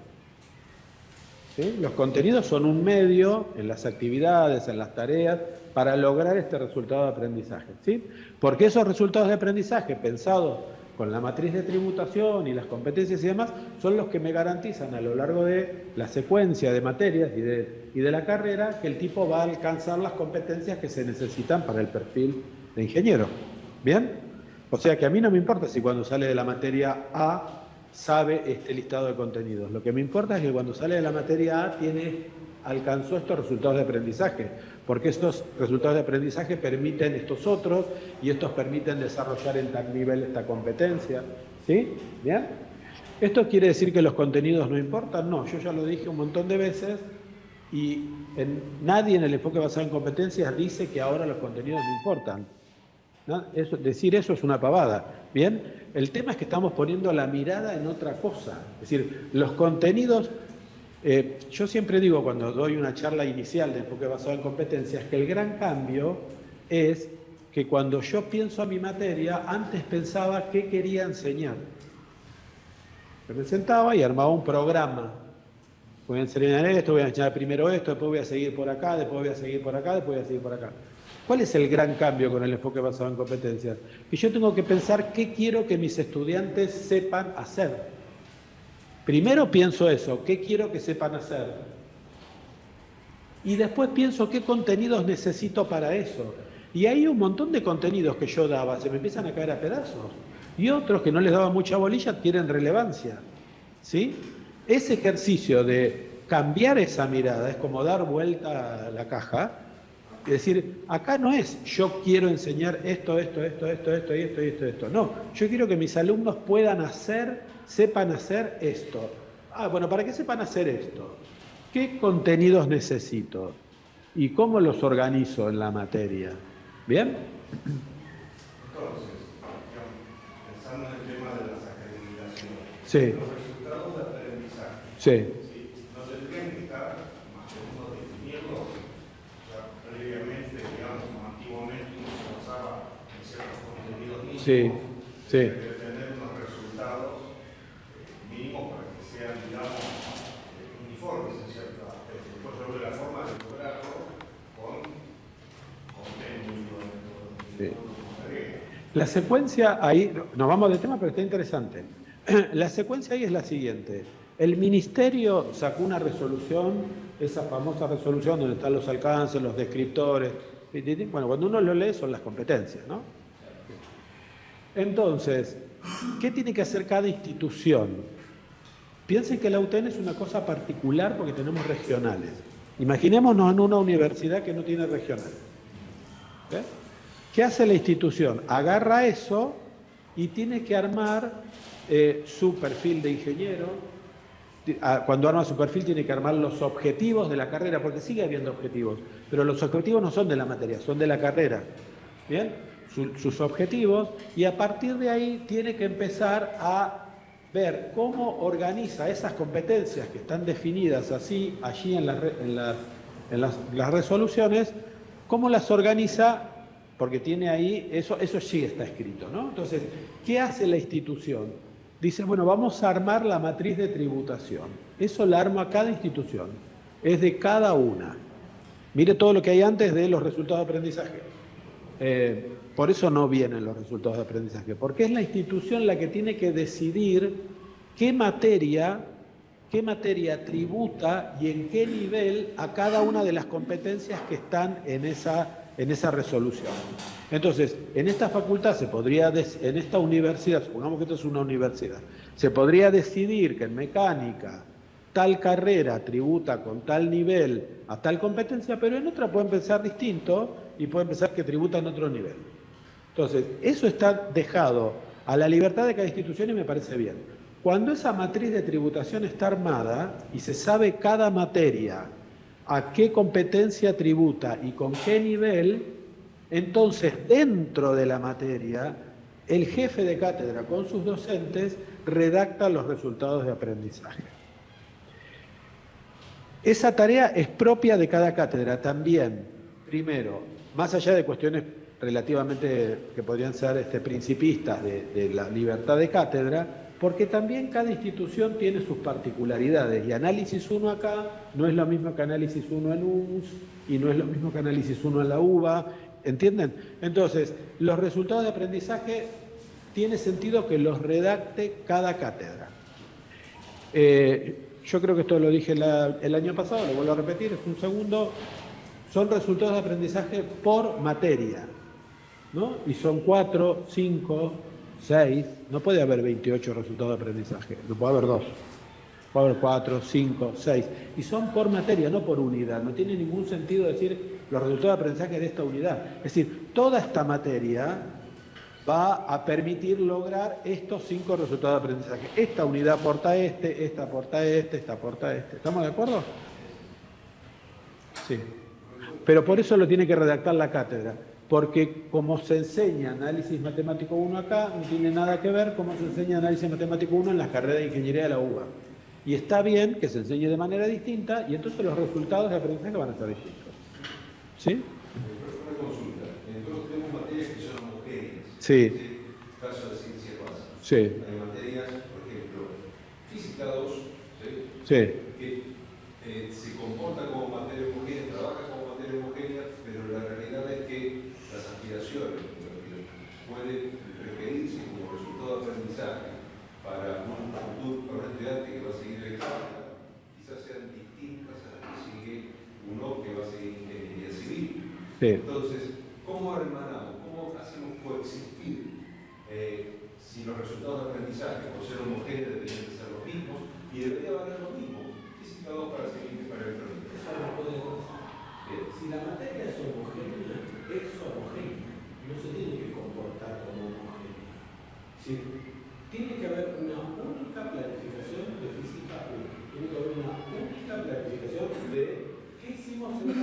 ¿Sí? Los contenidos son un medio en las actividades, en las tareas, para lograr este resultado de aprendizaje. ¿Sí? Porque esos resultados de aprendizaje, pensados con la matriz de tributación y las competencias y demás, son los que me garantizan a lo largo de la secuencia de materias y de la carrera que el tipo va a alcanzar las competencias que se necesitan para el perfil de ingeniero. ¿Bien? O sea que a mí no me importa si cuando sale de la materia A sabe este listado de contenidos. Lo que me importa es que cuando sale de la materia A alcanzó estos resultados de aprendizaje, porque estos resultados de aprendizaje permiten estos otros y estos permiten desarrollar en tal nivel esta competencia. ¿Sí? ¿Bien? ¿Esto quiere decir que los contenidos no importan? No, yo ya lo dije un montón de veces y nadie en el enfoque basado en competencias dice que ahora los contenidos no importan. ¿No? Decir eso es una pavada. ¿Bien? El tema es que estamos poniendo la mirada en otra cosa. Es decir, los contenidos... yo siempre digo cuando doy una charla inicial de enfoque basado en competencias que el gran cambio es que cuando yo pienso a mi materia, antes pensaba qué quería enseñar. Yo me sentaba y armaba un programa. Voy a enseñar esto, voy a enseñar primero esto, después voy a seguir por acá, después voy a seguir por acá, después voy a seguir por acá. ¿Cuál es el gran cambio con el enfoque basado en competencias? Que yo tengo que pensar qué quiero que mis estudiantes sepan hacer. Primero pienso eso, ¿qué quiero que sepan hacer? Y después pienso qué contenidos necesito para eso. Y hay un montón de contenidos que yo daba, se me empiezan a caer a pedazos. Y otros que no les daba mucha bolilla tienen relevancia. ¿Sí? Ese ejercicio de cambiar esa mirada es como dar vuelta a la caja. Es decir, acá no es yo quiero enseñar esto. No, yo quiero que mis alumnos puedan sepan hacer esto. Bueno, para que sepan hacer esto, ¿qué contenidos necesito? ¿Y cómo los organizo en la materia? ¿Bien? Entonces, pensando en el tema de las acreditaciones, Sí. los resultados de aprendizaje, Sí. no tendrían que estar más o menos definidos, o sea, previamente, digamos, como antiguamente uno se basaba en ciertos contenidos mínimos, Sí, sí. de tener unos resultados mínimos para que sean, digamos, uniformes en cierto aspecto. Después yo veo la forma de lograrlo con contenido. Sí. La secuencia ahí, nos vamos de tema, pero está interesante. La secuencia ahí es la siguiente. El ministerio sacó una resolución, esa famosa resolución donde están los alcances, los descriptores. Bueno, cuando uno lo lee son las competencias, ¿no? Entonces, ¿qué tiene que hacer cada institución? Piensen que la UTN es una cosa particular porque tenemos regionales. Imaginémonos en una universidad que no tiene regionales. ¿Ves? ¿Qué hace la institución? Agarra eso y tiene que armar su perfil de ingeniero. Cuando arma su perfil tiene que armar los objetivos de la carrera, porque sigue habiendo objetivos, pero los objetivos no son de la materia, son de la carrera. ¿Bien? Sus objetivos, y a partir de ahí tiene que empezar a ver cómo organiza esas competencias que están definidas así, allí en las resoluciones, cómo las organiza, porque tiene ahí, eso sí está escrito, ¿no? Entonces, ¿qué hace la institución? Dice, bueno, vamos a armar la matriz de tributación. Eso la arma cada institución, es de cada una. Mire todo lo que hay antes de los resultados de aprendizaje. Por eso no vienen los resultados de aprendizaje, porque es la institución la que tiene que decidir qué materia tributa y en qué nivel a cada una de las competencias que están en esa resolución. Entonces, en esta facultad en esta universidad, supongamos que esto es una universidad, se podría decidir que en mecánica tal carrera tributa con tal nivel a tal competencia, pero en otra pueden pensar distinto y pueden pensar que tributa en otro nivel. Entonces, eso está dejado a la libertad de cada institución y me parece bien. Cuando esa matriz de tributación está armada y se sabe cada materia a qué competencia tributa y con qué nivel, entonces dentro de la materia el jefe de cátedra con sus docentes redacta los resultados de aprendizaje. Esa tarea es propia de cada cátedra también. Primero, más allá de cuestiones relativamente que podrían ser principistas de la libertad de cátedra, porque también cada institución tiene sus particularidades, y análisis 1 acá no es lo mismo que análisis 1 en UNS, y no es lo mismo que análisis 1 en la UBA, ¿entienden? Entonces, los resultados de aprendizaje tiene sentido que los redacte cada cátedra. Yo creo que esto lo dije el año pasado, lo vuelvo a repetir, es un segundo, son resultados de aprendizaje por materia, ¿no? Y son 4, 5, 6, no puede haber 28 resultados de aprendizaje, no puede haber 2, puede haber 4, 5, 6, y son por materia, no por unidad, no tiene ningún sentido decir los resultados de aprendizaje de esta unidad, es decir, toda esta materia va a permitir lograr estos 5 resultados de aprendizaje. Esta unidad aporta esta aporta esta aporta ¿estamos de acuerdo? Sí. Pero por eso lo tiene que redactar la cátedra, porque como se enseña análisis matemático 1 acá, no tiene nada que ver como se enseña análisis matemático 1 en las carreras de ingeniería de la UBA. Y está bien que se enseñe de manera distinta, y entonces los resultados de aprendizaje van a ser distintos. ¿Sí? Una consulta. Entonces tenemos materias que son homogéneas. Sí. Caso de ciencias básicas. Sí. Hay materias, por ejemplo, física 2, Sí. que se comporta como materia homogénea, trabaja como materia homogénea, pero la realidad es que las aspiraciones, lo que puede requerirse como resultado de aprendizaje para un estudiante que va a seguir el examen, quizás sean distintas a las que sigue uno que va a seguir ingeniería civil. Sí. Entonces, ¿cómo hermanamos? ¿Cómo hacemos coexistir si los resultados de aprendizaje, por ser homogéneos, deberían de ser los mismos y debería valer lo mismo? Física 2 para civil y para electrónica. Eso no puede ser. Si la materia es homogénea, no se tiene que comportar como homogénea. ¿Sí? Tiene que haber una única planificación de física 1. Tiene que haber una única planificación de qué hicimos en el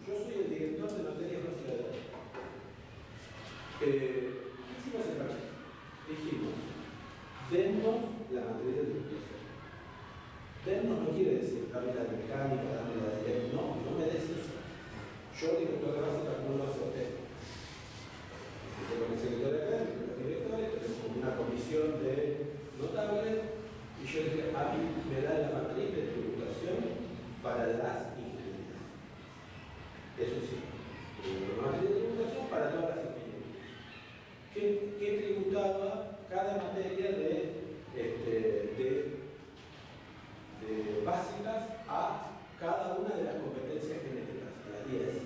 Yo soy el director de materias básicas de datos. ¿Qué hicimos en el Dijimos, denos la matriz de tributación. Denos no quiere decir dame la de mecánica, dame la de no me des eso. Yo, director de básica, no lo acepté. Tengo el secretario académico, los directores, tenemos una comisión de notables, y yo dije, a mí me da la matriz de tributación para las ingenierías. Eso sí, la matriz de tributación para todas las ingenierías. ¿Qué tributaba cada materia de básicas a cada una de las competencias genéticas, a las 10?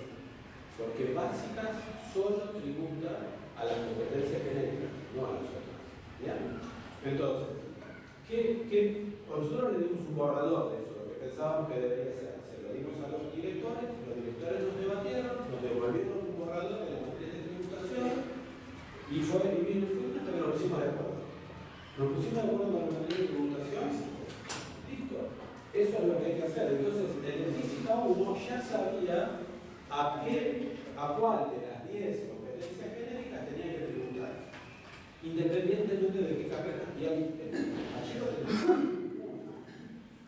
Porque básicas solo tributa a las competencias genéticas, no a las otras. ¿Bien? Entonces, Nosotros le dimos un borrador de eso, lo que pensábamos que debería ser. Se lo dimos a los directores nos debatieron, nos devolvieron un borrador de la materia de tributación y fue hasta que nos pusimos de acuerdo. Nos pusimos de acuerdo con la materia de tributación, listo. Eso es lo que hay que hacer. Entonces, en física 1 ya sabía a cuál de las 10 competencias genéricas tenía que tributar, independientemente de qué carrera. Y hay ayer una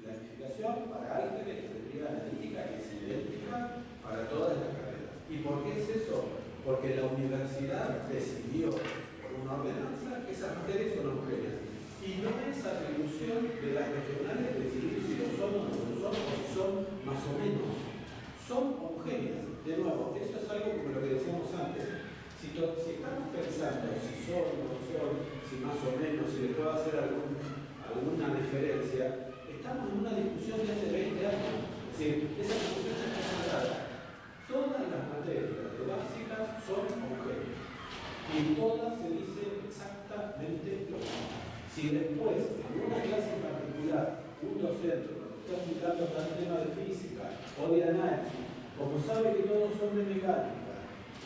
planificación para álgebra y geometría analítica que es idéntica para todas las carreras. ¿Y por qué es eso? Porque la universidad decidió, por una ordenanza, que esas materias son homogéneas. Y no es atribución de las regionales decidir si lo son o no lo son, o si son más o menos. Son homogéneas. De nuevo, esto es algo como lo que decíamos antes. Si estamos pensando si son o no son, si más o menos, si le puedo hacer alguna diferencia, estamos en una discusión de hace 20 años. Es decir, esa discusión ya está cerrada. Todas las materias de básicas son homogéneas. Y todas se dice exactamente lo mismo. Si después, en una clase en particular, un docente nos está explicando tal tema de física o de análisis, como sabe que todos son de mecánica,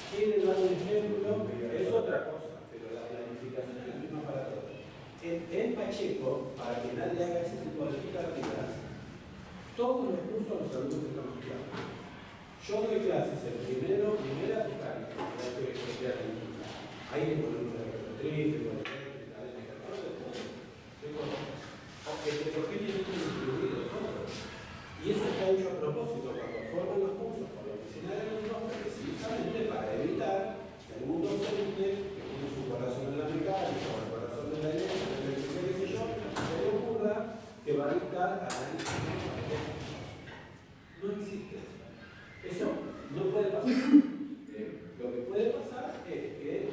quiere dar un ejemplo, es otra cosa, pero la planificación es la misma para todos. En Pacheco, para que nadie haga ese tipo de picardías, todos los cursos los alumnos estamos claros. Yo doy clases en primera mecánica, ahí tengo el número de retrotriz, heterogéneamente distribuido todo. Y eso está hecho a propósito cuando forman los cursos por la oficina de los precisamente para evitar que algún docente que tiene su corazón en la mecánica o el corazón en la eléctrica, qué sé yo, se le ocurra que va a dictar análisis. No existe eso. Eso no puede pasar. Lo que puede pasar es que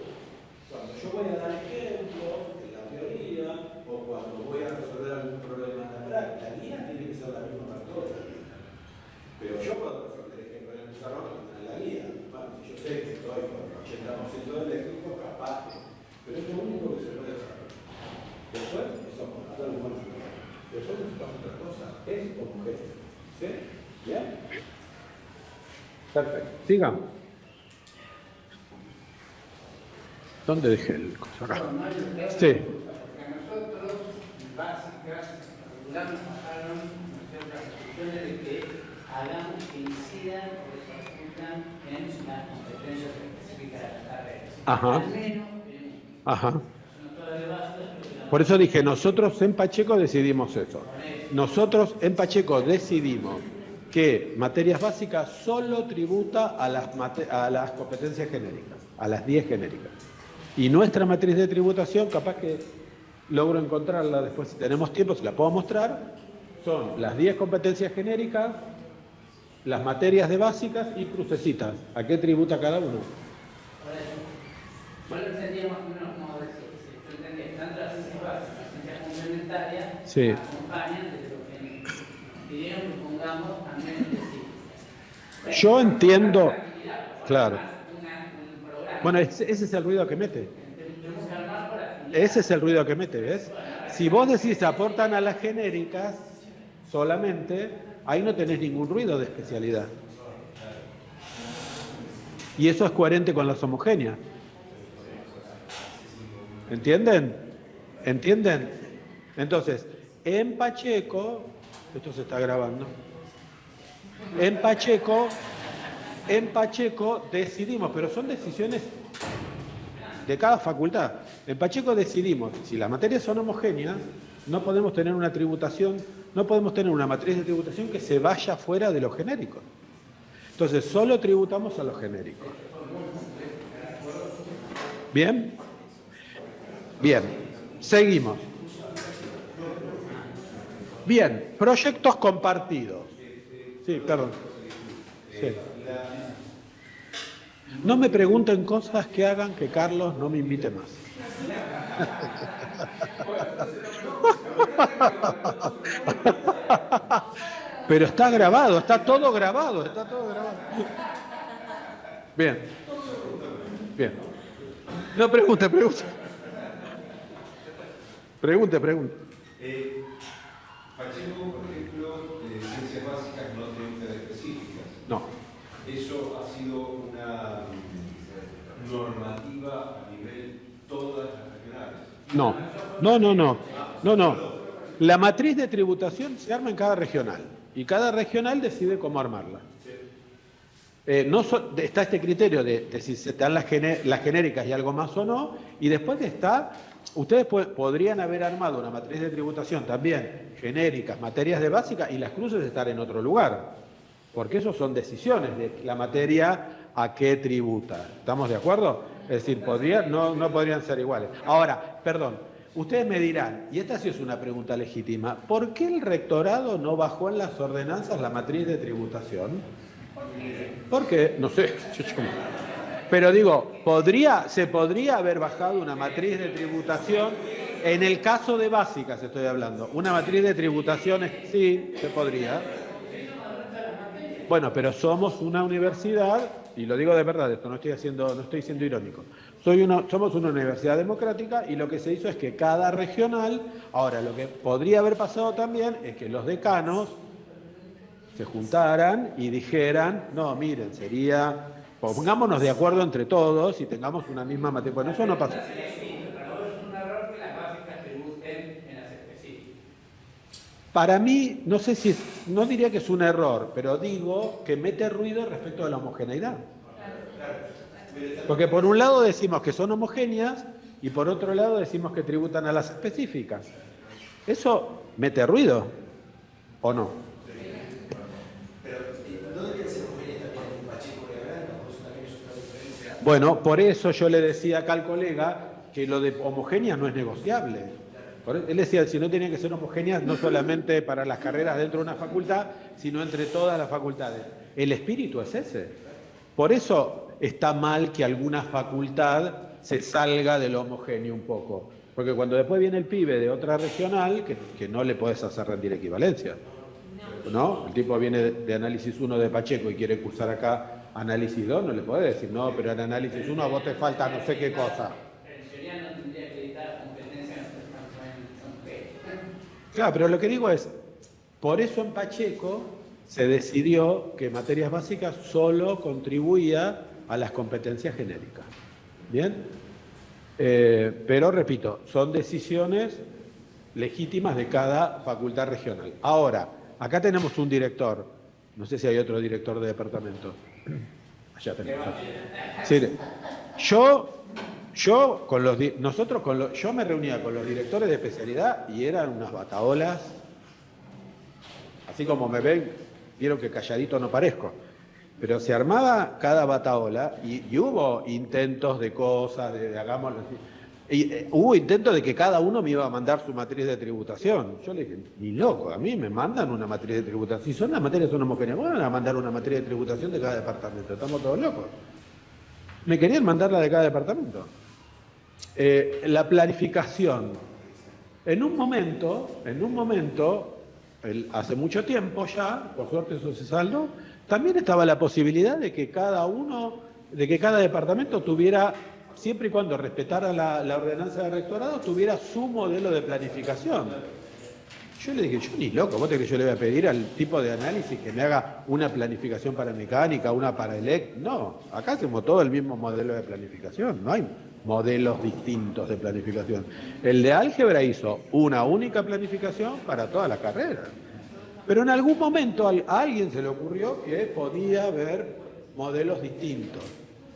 cuando yo voy a dar ejemplos en la teoría o cuando voy a resolver algún problema en la práctica, la guía tiene que ser la misma para todos. Pero yo puedo resolver ejemplos en el desarrollo en la guía. Bueno, si yo sé que estoy con 80% de eléctrico, capaz. Pero es lo único que se puede hacer. Después, eso con todo el mundo. Después necesitamos otra cosa. Es homogéneo. ¿Sí? ¿Bien? Perfecto. Sigamos. ¿Dónde dejé el coso acá? Sí. Porque nosotros, básicas, regulamos nuestras instrucciones de que hagamos que incidan o que se cumplan en las competencias específicas de las carreras. Ajá. Al menos, Ajá. son todas de básicas. Por eso dije, nosotros en Pacheco decidimos eso. Nosotros en Pacheco decidimos que materias básicas solo tributa a las competencias genéricas, a las 10 genéricas. Y nuestra matriz de tributación, capaz que logro encontrarla después si tenemos tiempo, si la puedo mostrar, son las 10 competencias genéricas, las materias de básicas y crucecitas. ¿A qué tributa cada uno? Por eso, yo lo entendía más o menos como decir, yo entendía tanto las ciencias básicas, las ciencias complementarias, Sí. acompañan desde lo que nos pidieron que pongamos también en el ciclo. Yo entiendo, claro. Bueno, ese es el ruido que mete. Ese es el ruido que mete, ¿ves? Si vos decís aportan a las genéricas solamente, ahí no tenés ningún ruido de especialidad. Y eso es coherente con las homogéneas. ¿Entienden? ¿Entienden? Entonces, en Pacheco, esto se está grabando, en Pacheco decidimos, pero son decisiones de cada facultad. En Pacheco decidimos, si las materias son homogéneas, no podemos tener una tributación, no podemos tener una matriz de tributación que se vaya fuera de los genéricos. Entonces, solo tributamos a los genéricos. ¿Bien? Bien, seguimos. Bien, proyectos compartidos. Sí, perdón. Sí. No me pregunten cosas que hagan que Carlos no me invite más. Pero está grabado, está todo grabado, está todo grabado. Bien. Bien. No, pregunte. Pregunte. Pacheco, por ejemplo, ciencias básicas no técnicas específicas. No. Eso ha sido una normativa a nivel todas las regionales. No. La matriz de tributación se arma en cada regional y cada regional decide cómo armarla. Está este criterio de si se te dan las genéricas y algo más o no, y después está, ustedes podrían haber armado una matriz de tributación también, genéricas, materias de básica, y las cruces estar en otro lugar, porque eso son decisiones de la materia a qué tributa. ¿Estamos de acuerdo? Es decir, no podrían ser iguales. Ahora, perdón, ustedes me dirán, y esta sí es una pregunta legítima, ¿por qué el rectorado no bajó en las ordenanzas la matriz de tributación? ¿Por qué? No sé. Pero digo, se podría haber bajado una matriz de tributación, en el caso de básicas estoy hablando, una matriz de tributación, sí, se podría. Bueno, pero somos una universidad, y lo digo de verdad, esto no estoy siendo irónico, somos una universidad democrática y lo que se hizo es que cada regional, ahora lo que podría haber pasado también es que los decanos se juntaran y dijeran, no, miren, pongámonos de acuerdo entre todos y tengamos una misma materia. Bueno, eso no pasó. Es un error que las básicas tributen en las específicas. Para mí, no diría que es un error, pero digo que mete ruido respecto a la homogeneidad. Porque por un lado decimos que son homogéneas y por otro lado decimos que tributan a las específicas. ¿Eso mete ruido o no? Bueno, por eso yo le decía acá al colega que lo de homogéneas no es negociable. Él decía, si no tenían que ser homogéneas, no solamente para las carreras dentro de una facultad, sino entre todas las facultades. El espíritu es ese. Por eso está mal que alguna facultad se salga de lo homogéneo un poco. Porque cuando después viene el pibe de otra regional, que no le podés hacer rendir equivalencia. ¿No? El tipo viene de análisis 1 de Pacheco y quiere cursar acá análisis 2, no le podés decir, no, pero en análisis 1 a vos te falta no sé qué cosa. En teoría no tendría que editar competencias en Claro, pero lo que digo es, por eso en Pacheco se decidió que materias básicas solo contribuía a las competencias genéricas. ¿Bien? Pero repito, son decisiones legítimas de cada facultad regional. Ahora, acá tenemos un director, no sé si hay otro director de departamento. Allá tenemos. Sí, yo me reunía con los directores de especialidad y eran unas bataolas, así como me ven, vieron que calladito no parezco, pero se armaba cada bataola y hubo intentos de cosas, de hagámoslo así. Hubo intentos de que cada uno me iba a mandar su matriz de tributación. Yo le dije, ni loco, a mí me mandan una matriz de tributación. Si son las materias son homogéneas, ¿me van a mandar una matriz de tributación de cada departamento? Estamos todos locos. Me querían mandar la de cada departamento. La planificación. En un momento, hace mucho tiempo ya, por suerte eso se saldó, también estaba la posibilidad de que cada departamento tuviera, siempre y cuando respetara la ordenanza del rectorado, tuviera su modelo de planificación. Yo le dije, yo ni loco, ¿vos te crees que yo le voy a pedir al tipo de análisis que me haga una planificación para mecánica, una para elec? No, acá hacemos todo el mismo modelo de planificación, no hay modelos distintos de planificación. El de álgebra hizo una única planificación para toda la carrera. Pero en algún momento a alguien se le ocurrió que podía haber modelos distintos.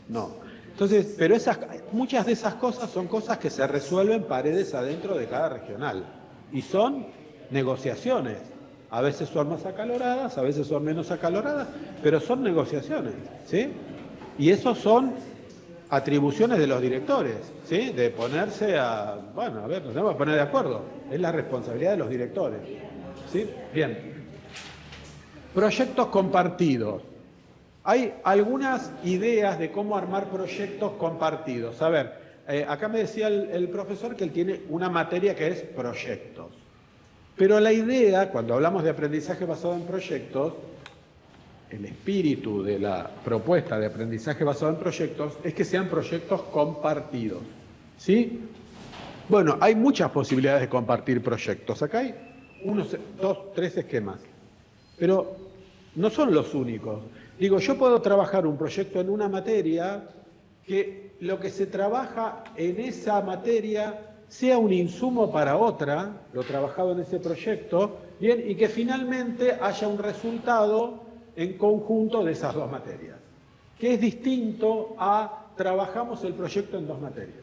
No. Entonces, pero muchas de esas cosas son cosas que se resuelven paredes adentro de cada regional. Y son negociaciones. A veces son más acaloradas, a veces son menos acaloradas, pero son negociaciones, ¿sí? Y esos son atribuciones de los directores, ¿sí? De ponerse nos vamos a poner de acuerdo. Es la responsabilidad de los directores, ¿sí? Bien. Proyectos compartidos. Hay algunas ideas de cómo armar proyectos compartidos. A ver, acá me decía el profesor que él tiene una materia que es proyectos. Pero la idea, cuando hablamos de aprendizaje basado en proyectos, el espíritu de la propuesta de aprendizaje basado en proyectos es que sean proyectos compartidos. ¿Sí? Bueno, hay muchas posibilidades de compartir proyectos. Acá hay 1, 2, 3 esquemas, pero no son los únicos. Digo, yo puedo trabajar un proyecto en una materia que lo que se trabaja en esa materia sea un insumo para otra, lo trabajado en ese proyecto, bien, y que finalmente haya un resultado en conjunto de esas dos materias, que es distinto a trabajamos el proyecto en dos materias.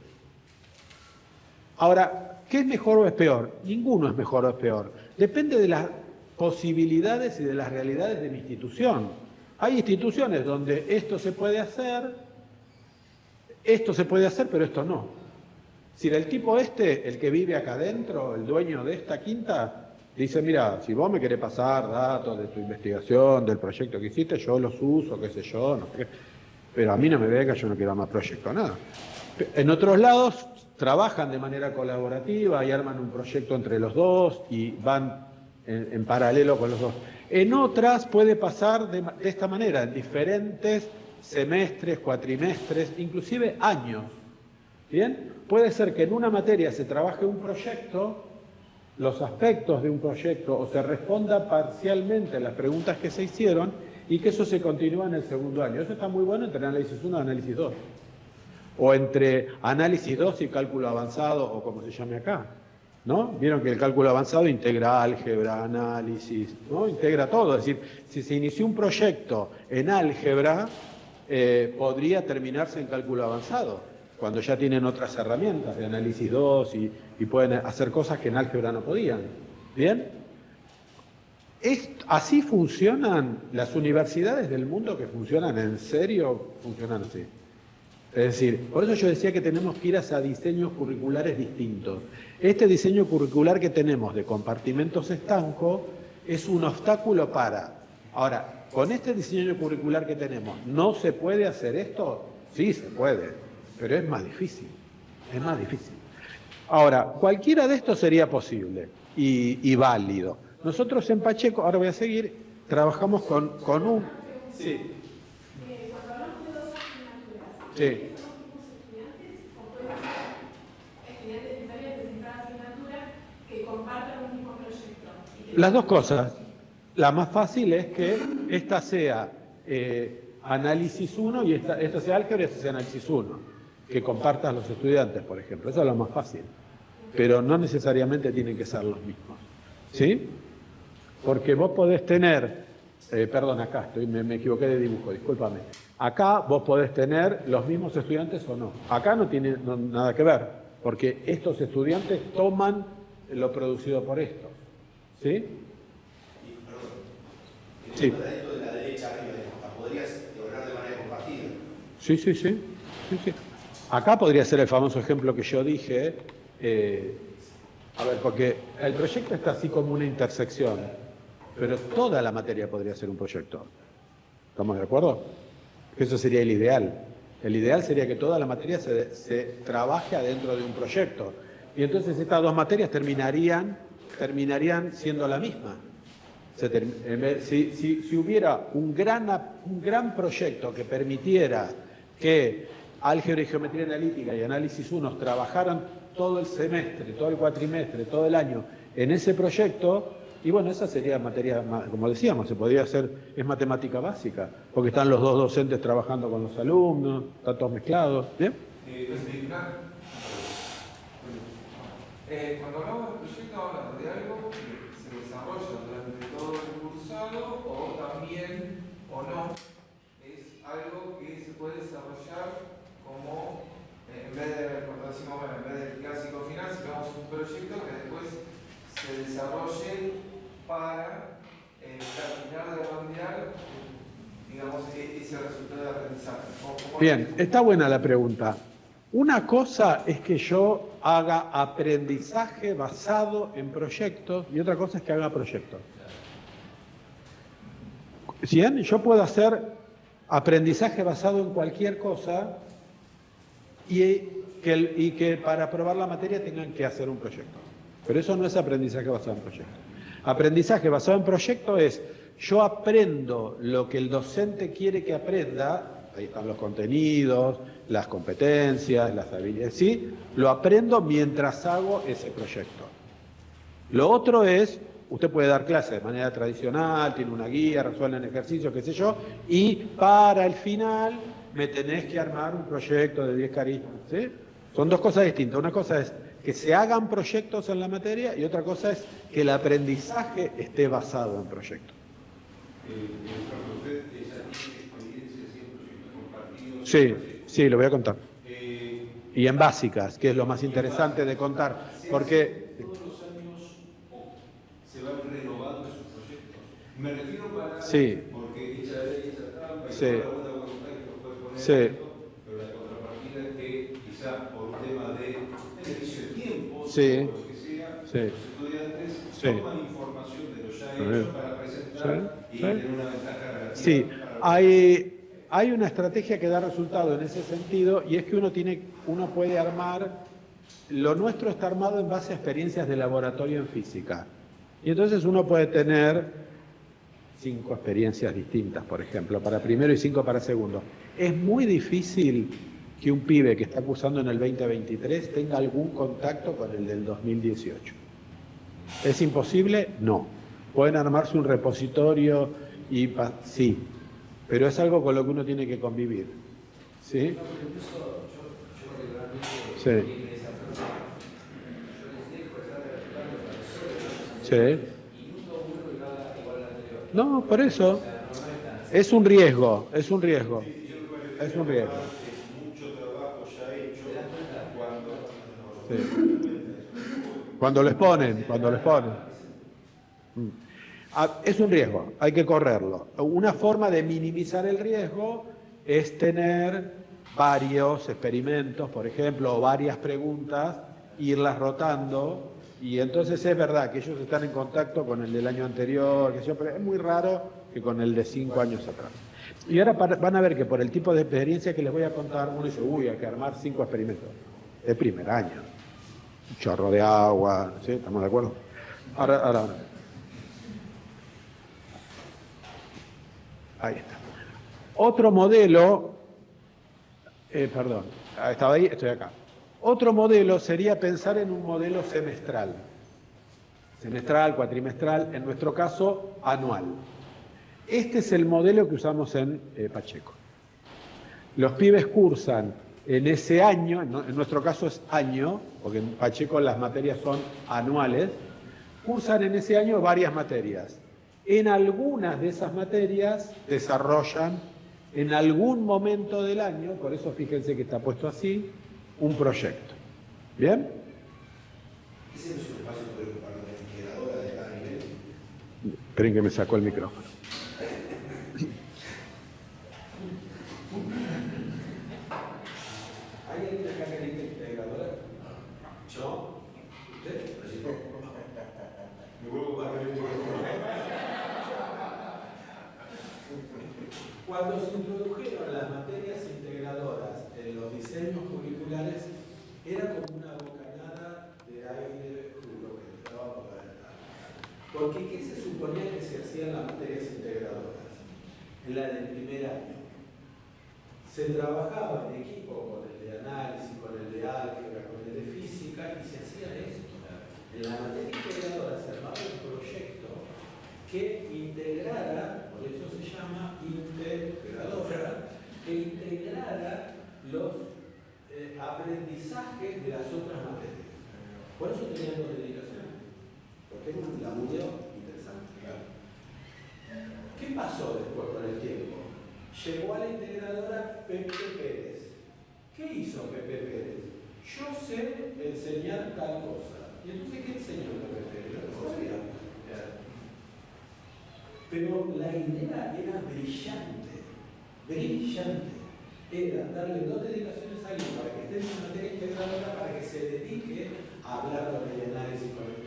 Ahora, ¿qué es mejor o es peor? Ninguno es mejor o es peor. Depende de las posibilidades y de las realidades de mi institución. Hay instituciones donde esto se puede hacer, pero esto no. Si el tipo el que vive acá adentro, el dueño de esta quinta, dice, mira, si vos me querés pasar datos de tu investigación, del proyecto que hiciste, yo los uso, qué sé yo, no sé qué. Pero a mí no me venga, yo no quiero más proyecto, nada. En otros lados trabajan de manera colaborativa y arman un proyecto entre los dos y van en paralelo con los dos. En otras puede pasar de esta manera, en diferentes semestres, cuatrimestres, inclusive años. ¿Bien? Puede ser que en una materia se trabaje un proyecto, los aspectos de un proyecto, o se responda parcialmente a las preguntas que se hicieron y que eso se continúa en el segundo año. Eso está muy bueno entre análisis 1 y análisis 2. O entre análisis 2 y cálculo avanzado, o como se llame acá, ¿no? Vieron que el cálculo avanzado integra álgebra, análisis, ¿no? Integra todo. Es decir, si se inició un proyecto en álgebra, podría terminarse en cálculo avanzado, cuando ya tienen otras herramientas de análisis 2 y pueden hacer cosas que en álgebra no podían. ¿Bien? Así funcionan las universidades del mundo que funcionan en serio, funcionan así. Es decir, por eso yo decía que tenemos que ir hacia diseños curriculares distintos. Este diseño curricular que tenemos de compartimentos estancos es un obstáculo para... Ahora, con este diseño curricular que tenemos, ¿no se puede hacer esto? Sí, se puede, pero es más difícil. Es más difícil. Ahora, cualquiera de estos sería posible y válido. Nosotros en Pacheco, ahora voy a seguir, trabajamos con un... Sí. Cuando hablamos de dos asignaturas, Sí. ¿son los mismos estudiantes o pueden ser estudiantes diferentes en cada asignatura que compartan un mismo proyecto? Las dos cosas. La más fácil es que esta sea análisis 1 y esta sea álgebra y esta sea análisis 1. Que compartan los estudiantes, por ejemplo. Eso es lo más fácil. Pero no necesariamente tienen que ser los mismos. ¿Sí? Porque vos podés tener... perdón, acá me equivoqué de dibujo, discúlpame. Acá vos podés tener los mismos estudiantes o no. Acá no tiene nada que ver, porque estos estudiantes toman lo producido por estos. ¿Sí? Sí. El cuadradito de la derecha arriba, ¿podrías lograr de manera compartida? Sí. Acá podría ser el famoso ejemplo que yo dije. A ver, porque el proyecto está así como una intersección, pero toda la materia podría ser un proyecto. ¿Estamos de acuerdo? Eso sería el ideal. El ideal sería que toda la materia se trabaje adentro de un proyecto. Y entonces estas dos materias terminarían siendo la misma. Si hubiera un gran proyecto que permitiera que álgebra y geometría analítica y análisis 1 trabajaran todo el semestre, todo el cuatrimestre, todo el año en ese proyecto, y bueno, esa sería materia, como decíamos, se podría hacer, es matemática básica, porque están los dos docentes trabajando con los alumnos, están todos mezclados. ¿Bien? Cuando hablamos de proyecto, hablamos de algo que se desarrolla durante todo el cursado o también, o no, es algo que se puede desarrollar como, en vez de, cuando decimos, bueno, en vez del clásico final, sacamos un proyecto que después se desarrolle para terminar de redondear, digamos, ese resultado de aprendizaje. Bien, está buena la pregunta. Una cosa es que yo haga aprendizaje basado en proyectos y otra cosa es que haga proyectos. Bien, yo puedo hacer aprendizaje basado en cualquier cosa y que para aprobar la materia tengan que hacer un proyecto. Pero eso no es aprendizaje basado en proyectos. Aprendizaje basado en proyectos es yo aprendo lo que el docente quiere que aprenda ahí están los contenidos, las competencias, las habilidades, ¿sí? Lo aprendo mientras hago ese proyecto. Lo otro es, usted puede dar clases de manera tradicional, tiene una guía, resuelven ejercicios, qué sé yo, y para el final me tenés que armar un proyecto de 10 carismas, ¿sí? Son dos cosas distintas. Una cosa es que se hagan proyectos en la materia y otra cosa es que el aprendizaje esté basado en proyectos. ¿Usted ya tiene experiencia en proyectos compartidos? Sí, sí, lo voy a contar. Y en básicas, que es lo más interesante de contar, porque... ¿Todos los años se van renovando esos proyectos? Me refiero para... Sí. Porque echa ley, echa trampa, y Sí. toda la buena voluntad que nos puede poner Sí. esto, pero la contrapartida es que quizás por un tema de beneficio de tiempo, Sí. o lo que sea, Sí. los estudiantes Sí. toman información de lo ya Sí. hecho para presentar y Sí. tener una ventaja relativa. Sí, para hay una estrategia que da resultado en ese sentido y es que uno puede armar, lo nuestro está armado en base a experiencias de laboratorio en física. Y entonces uno puede tener 5 experiencias distintas, por ejemplo, para primero y 5 para segundo. Es muy difícil que un pibe que está cursando en el 2023 tenga algún contacto con el del 2018. ¿Es imposible? No. Pueden armarse un repositorio y sí, pero es algo con lo que uno tiene que convivir. ¿Sí? Sí. Sí. No, por eso. Es un riesgo, es un riesgo. Es un riesgo. mucho trabajo ya hecho cuando Sí. Cuando les ponen. Es un riesgo, hay que correrlo. Una forma de minimizar el riesgo es tener varios experimentos, por ejemplo, o varias preguntas, irlas rotando, y entonces es verdad que ellos están en contacto con el del año anterior, pero es muy raro que con el de 5 años atrás. Y ahora van a ver que por el tipo de experiencia que les voy a contar, uno dice, hay que armar 5 experimentos. Es primer año. Un chorro de agua, ¿sí? ¿Estamos de acuerdo? Ahora. Ahí está. Otro modelo, perdón, estaba ahí, estoy acá. Otro modelo sería pensar en un modelo semestral. Semestral, cuatrimestral, en nuestro caso, anual. Este es el modelo que usamos en Pacheco. Los pibes cursan en ese año, en nuestro caso es año, porque en Pacheco las materias son anuales, cursan en ese año varias materias. En algunas de esas materias desarrollan en algún momento del año, por eso fíjense que está puesto así, un proyecto. ¿Bien? ¿Ese no es un espacio que puede ocupar la integradora de cada nivel? Esperen que me sacó el micrófono. ¿Hay alguien acá que diga integradora? ¿No? ¿Usted? me vuelvo a ver Cuando se introdujeron las materias integradoras en los diseños curriculares, era como una bocanada de aire puro que estaba por la ventana. Porque ¿qué se suponía que se hacían las materias integradoras? En la del primer año. Se trabajaba en equipo con el de análisis, con el de álgebra, con el de física, y se hacía esto. En la materia integradora se armaba un proyecto que integrara, por eso se llama integradora, que integrara los aprendizajes de las otras materias. Por eso tenían 2 dedicaciones, porque es un laburo interesante. Claro. ¿Qué pasó después con el tiempo? Llegó a la integradora Pepe Pérez. ¿Qué hizo Pepe Pérez? Yo sé enseñar tal cosa. ¿Y entonces qué enseñó Pepe Pérez? Lo que sabía. Pero la idea era brillante, brillante. Era darle 2 dedicaciones a alguien para que esté en una materia integradora, para que se dedique a hablar con el análisis, con el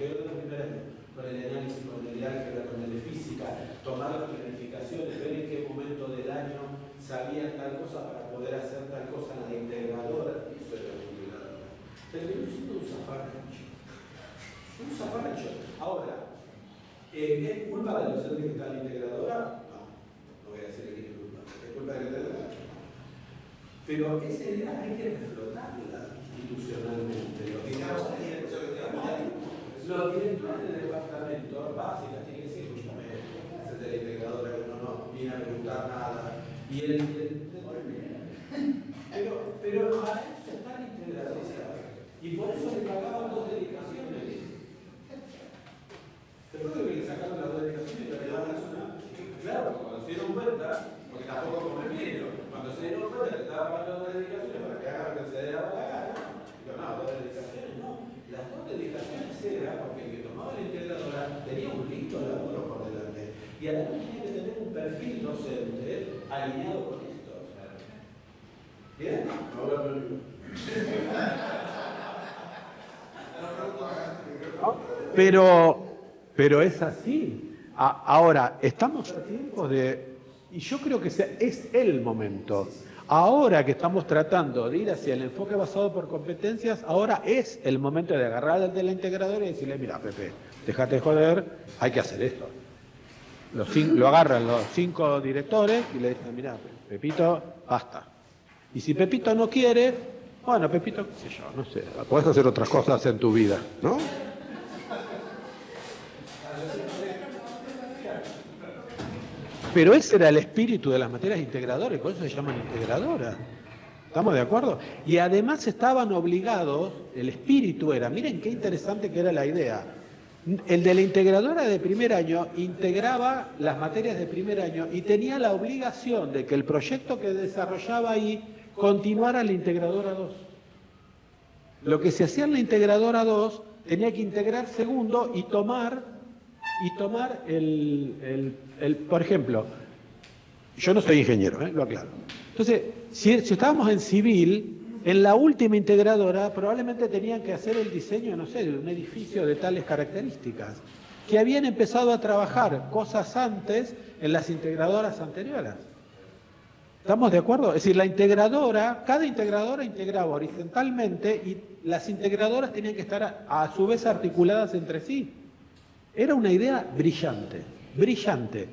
análisis, con el de álgebra, con el de física, tomar las planificaciones, ver en qué momento del año sabían tal cosa para poder hacer tal cosa en la integradora. Eso era la integradora. Terminó siendo un zafarrancho. Un zafarrancho. Ahora, ¿es culpa del docente que está en la integradora? No, no voy a decir quién es culpa. ¿Es culpa de la integradora? Pero esa idea hay que reflotarla institucionalmente. Los directores de departamento básicos tienen que decir, escúchame, es de la integradora que uno no viene a preguntar nada. Y pero para eso está la integración. Y por eso le pagaban 2 dedicaciones. ¿Se acuerdan que le sacaron las 2 dedicaciones y le pagaban una? Claro, cuando se dieron cuenta, porque tampoco como el medio, cuando se dieron cuenta que estaba pagando 2 dedicaciones para que hagan lo que se le daba la gana, digo, no, 2 dedicaciones no. Las 2 dedicaciones era porque el que tomaba la integradora tenía un lindo laburo por delante. Y además tenía que tener un perfil docente alineado con esto. ¿Bien? Ahora lo digo. Pero es así. Ahora, estamos a tiempo de... Y yo creo que es el momento. Ahora que estamos tratando de ir hacia el enfoque basado por competencias, ahora es el momento de agarrar al de la integradora y decirle, mira, Pepe, déjate de joder, hay que hacer esto. Lo agarran los 5 directores y le dicen, mira, Pepito, basta. Y si Pepito no quiere, bueno, Pepito, qué sé yo, no sé, podés hacer otras cosas en tu vida, ¿no? Pero ese era el espíritu de las materias integradoras, y por eso se llaman integradoras. ¿Estamos de acuerdo? Y además estaban obligados, el espíritu era, miren qué interesante que era la idea. El de la integradora de primer año integraba las materias de primer año y tenía la obligación de que el proyecto que desarrollaba ahí continuara la integradora 2. Lo que se hacía en la integradora 2 tenía que integrar segundo y tomar por ejemplo, yo no soy ingeniero, lo aclaro. Entonces, si estábamos en civil, en la última integradora probablemente tenían que hacer el diseño, no sé, de un edificio de tales características, que habían empezado a trabajar cosas antes en las integradoras anteriores. ¿Estamos de acuerdo? Es decir, cada integradora integraba horizontalmente y las integradoras tenían que estar a su vez articuladas entre sí. Era una idea brillante, brillante.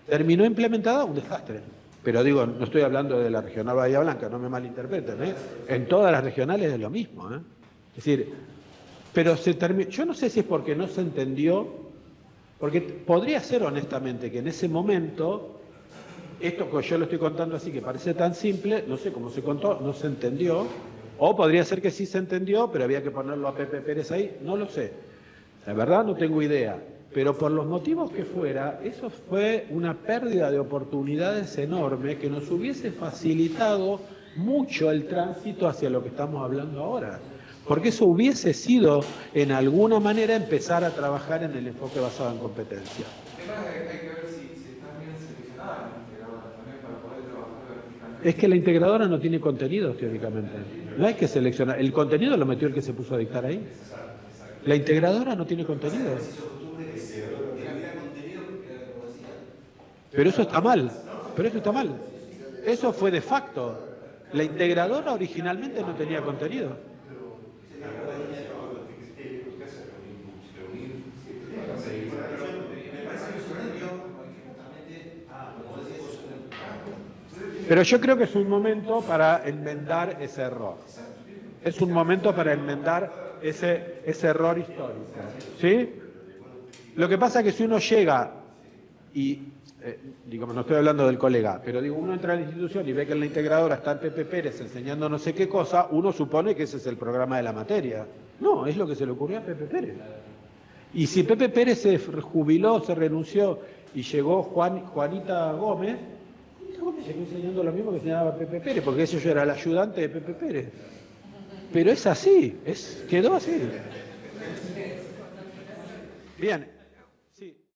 Terminó implementada un desastre. Pero digo, no estoy hablando de la regional Bahía Blanca, no me malinterpreten, ¿eh? En todas las regionales es lo mismo, ¿eh? Es decir, pero yo no sé si es porque no se entendió, porque podría ser honestamente que en ese momento, esto que yo lo estoy contando así que parece tan simple, no sé cómo se contó, no se entendió, o podría ser que sí se entendió, pero había que ponerlo a Pepe Pérez ahí, no lo sé. La verdad no tengo idea. Pero por los motivos que fuera, eso fue una pérdida de oportunidades enorme que nos hubiese facilitado mucho el tránsito hacia lo que estamos hablando ahora. Porque eso hubiese sido, en alguna manera, empezar a trabajar en el enfoque basado en competencia. Además, hay que ver si están bien seleccionadas las integradoras también para poder trabajar verticalmente. Es que la integradora no tiene contenidos, teóricamente. No hay que seleccionar. El contenido lo metió el que se puso a dictar ahí. La integradora no tiene contenidos. Pero eso está mal, Eso fue de facto. La integradora originalmente no tenía contenido. Pero yo creo que es un momento para enmendar ese error. Es un momento para enmendar ese error histórico. ¿Sí? Lo que pasa es que si uno llega y, digamos, no estoy hablando del colega, pero digo, uno entra a la institución y ve que en la integradora está el Pepe Pérez enseñando no sé qué cosa, uno supone que ese es el programa de la materia. No, es lo que se le ocurrió a Pepe Pérez. Y si Pepe Pérez se jubiló, se renunció y llegó Juanita Gómez seguía enseñando lo mismo que enseñaba Pepe Pérez, porque ese yo era el ayudante de Pepe Pérez. Pero es así, quedó así. Bien.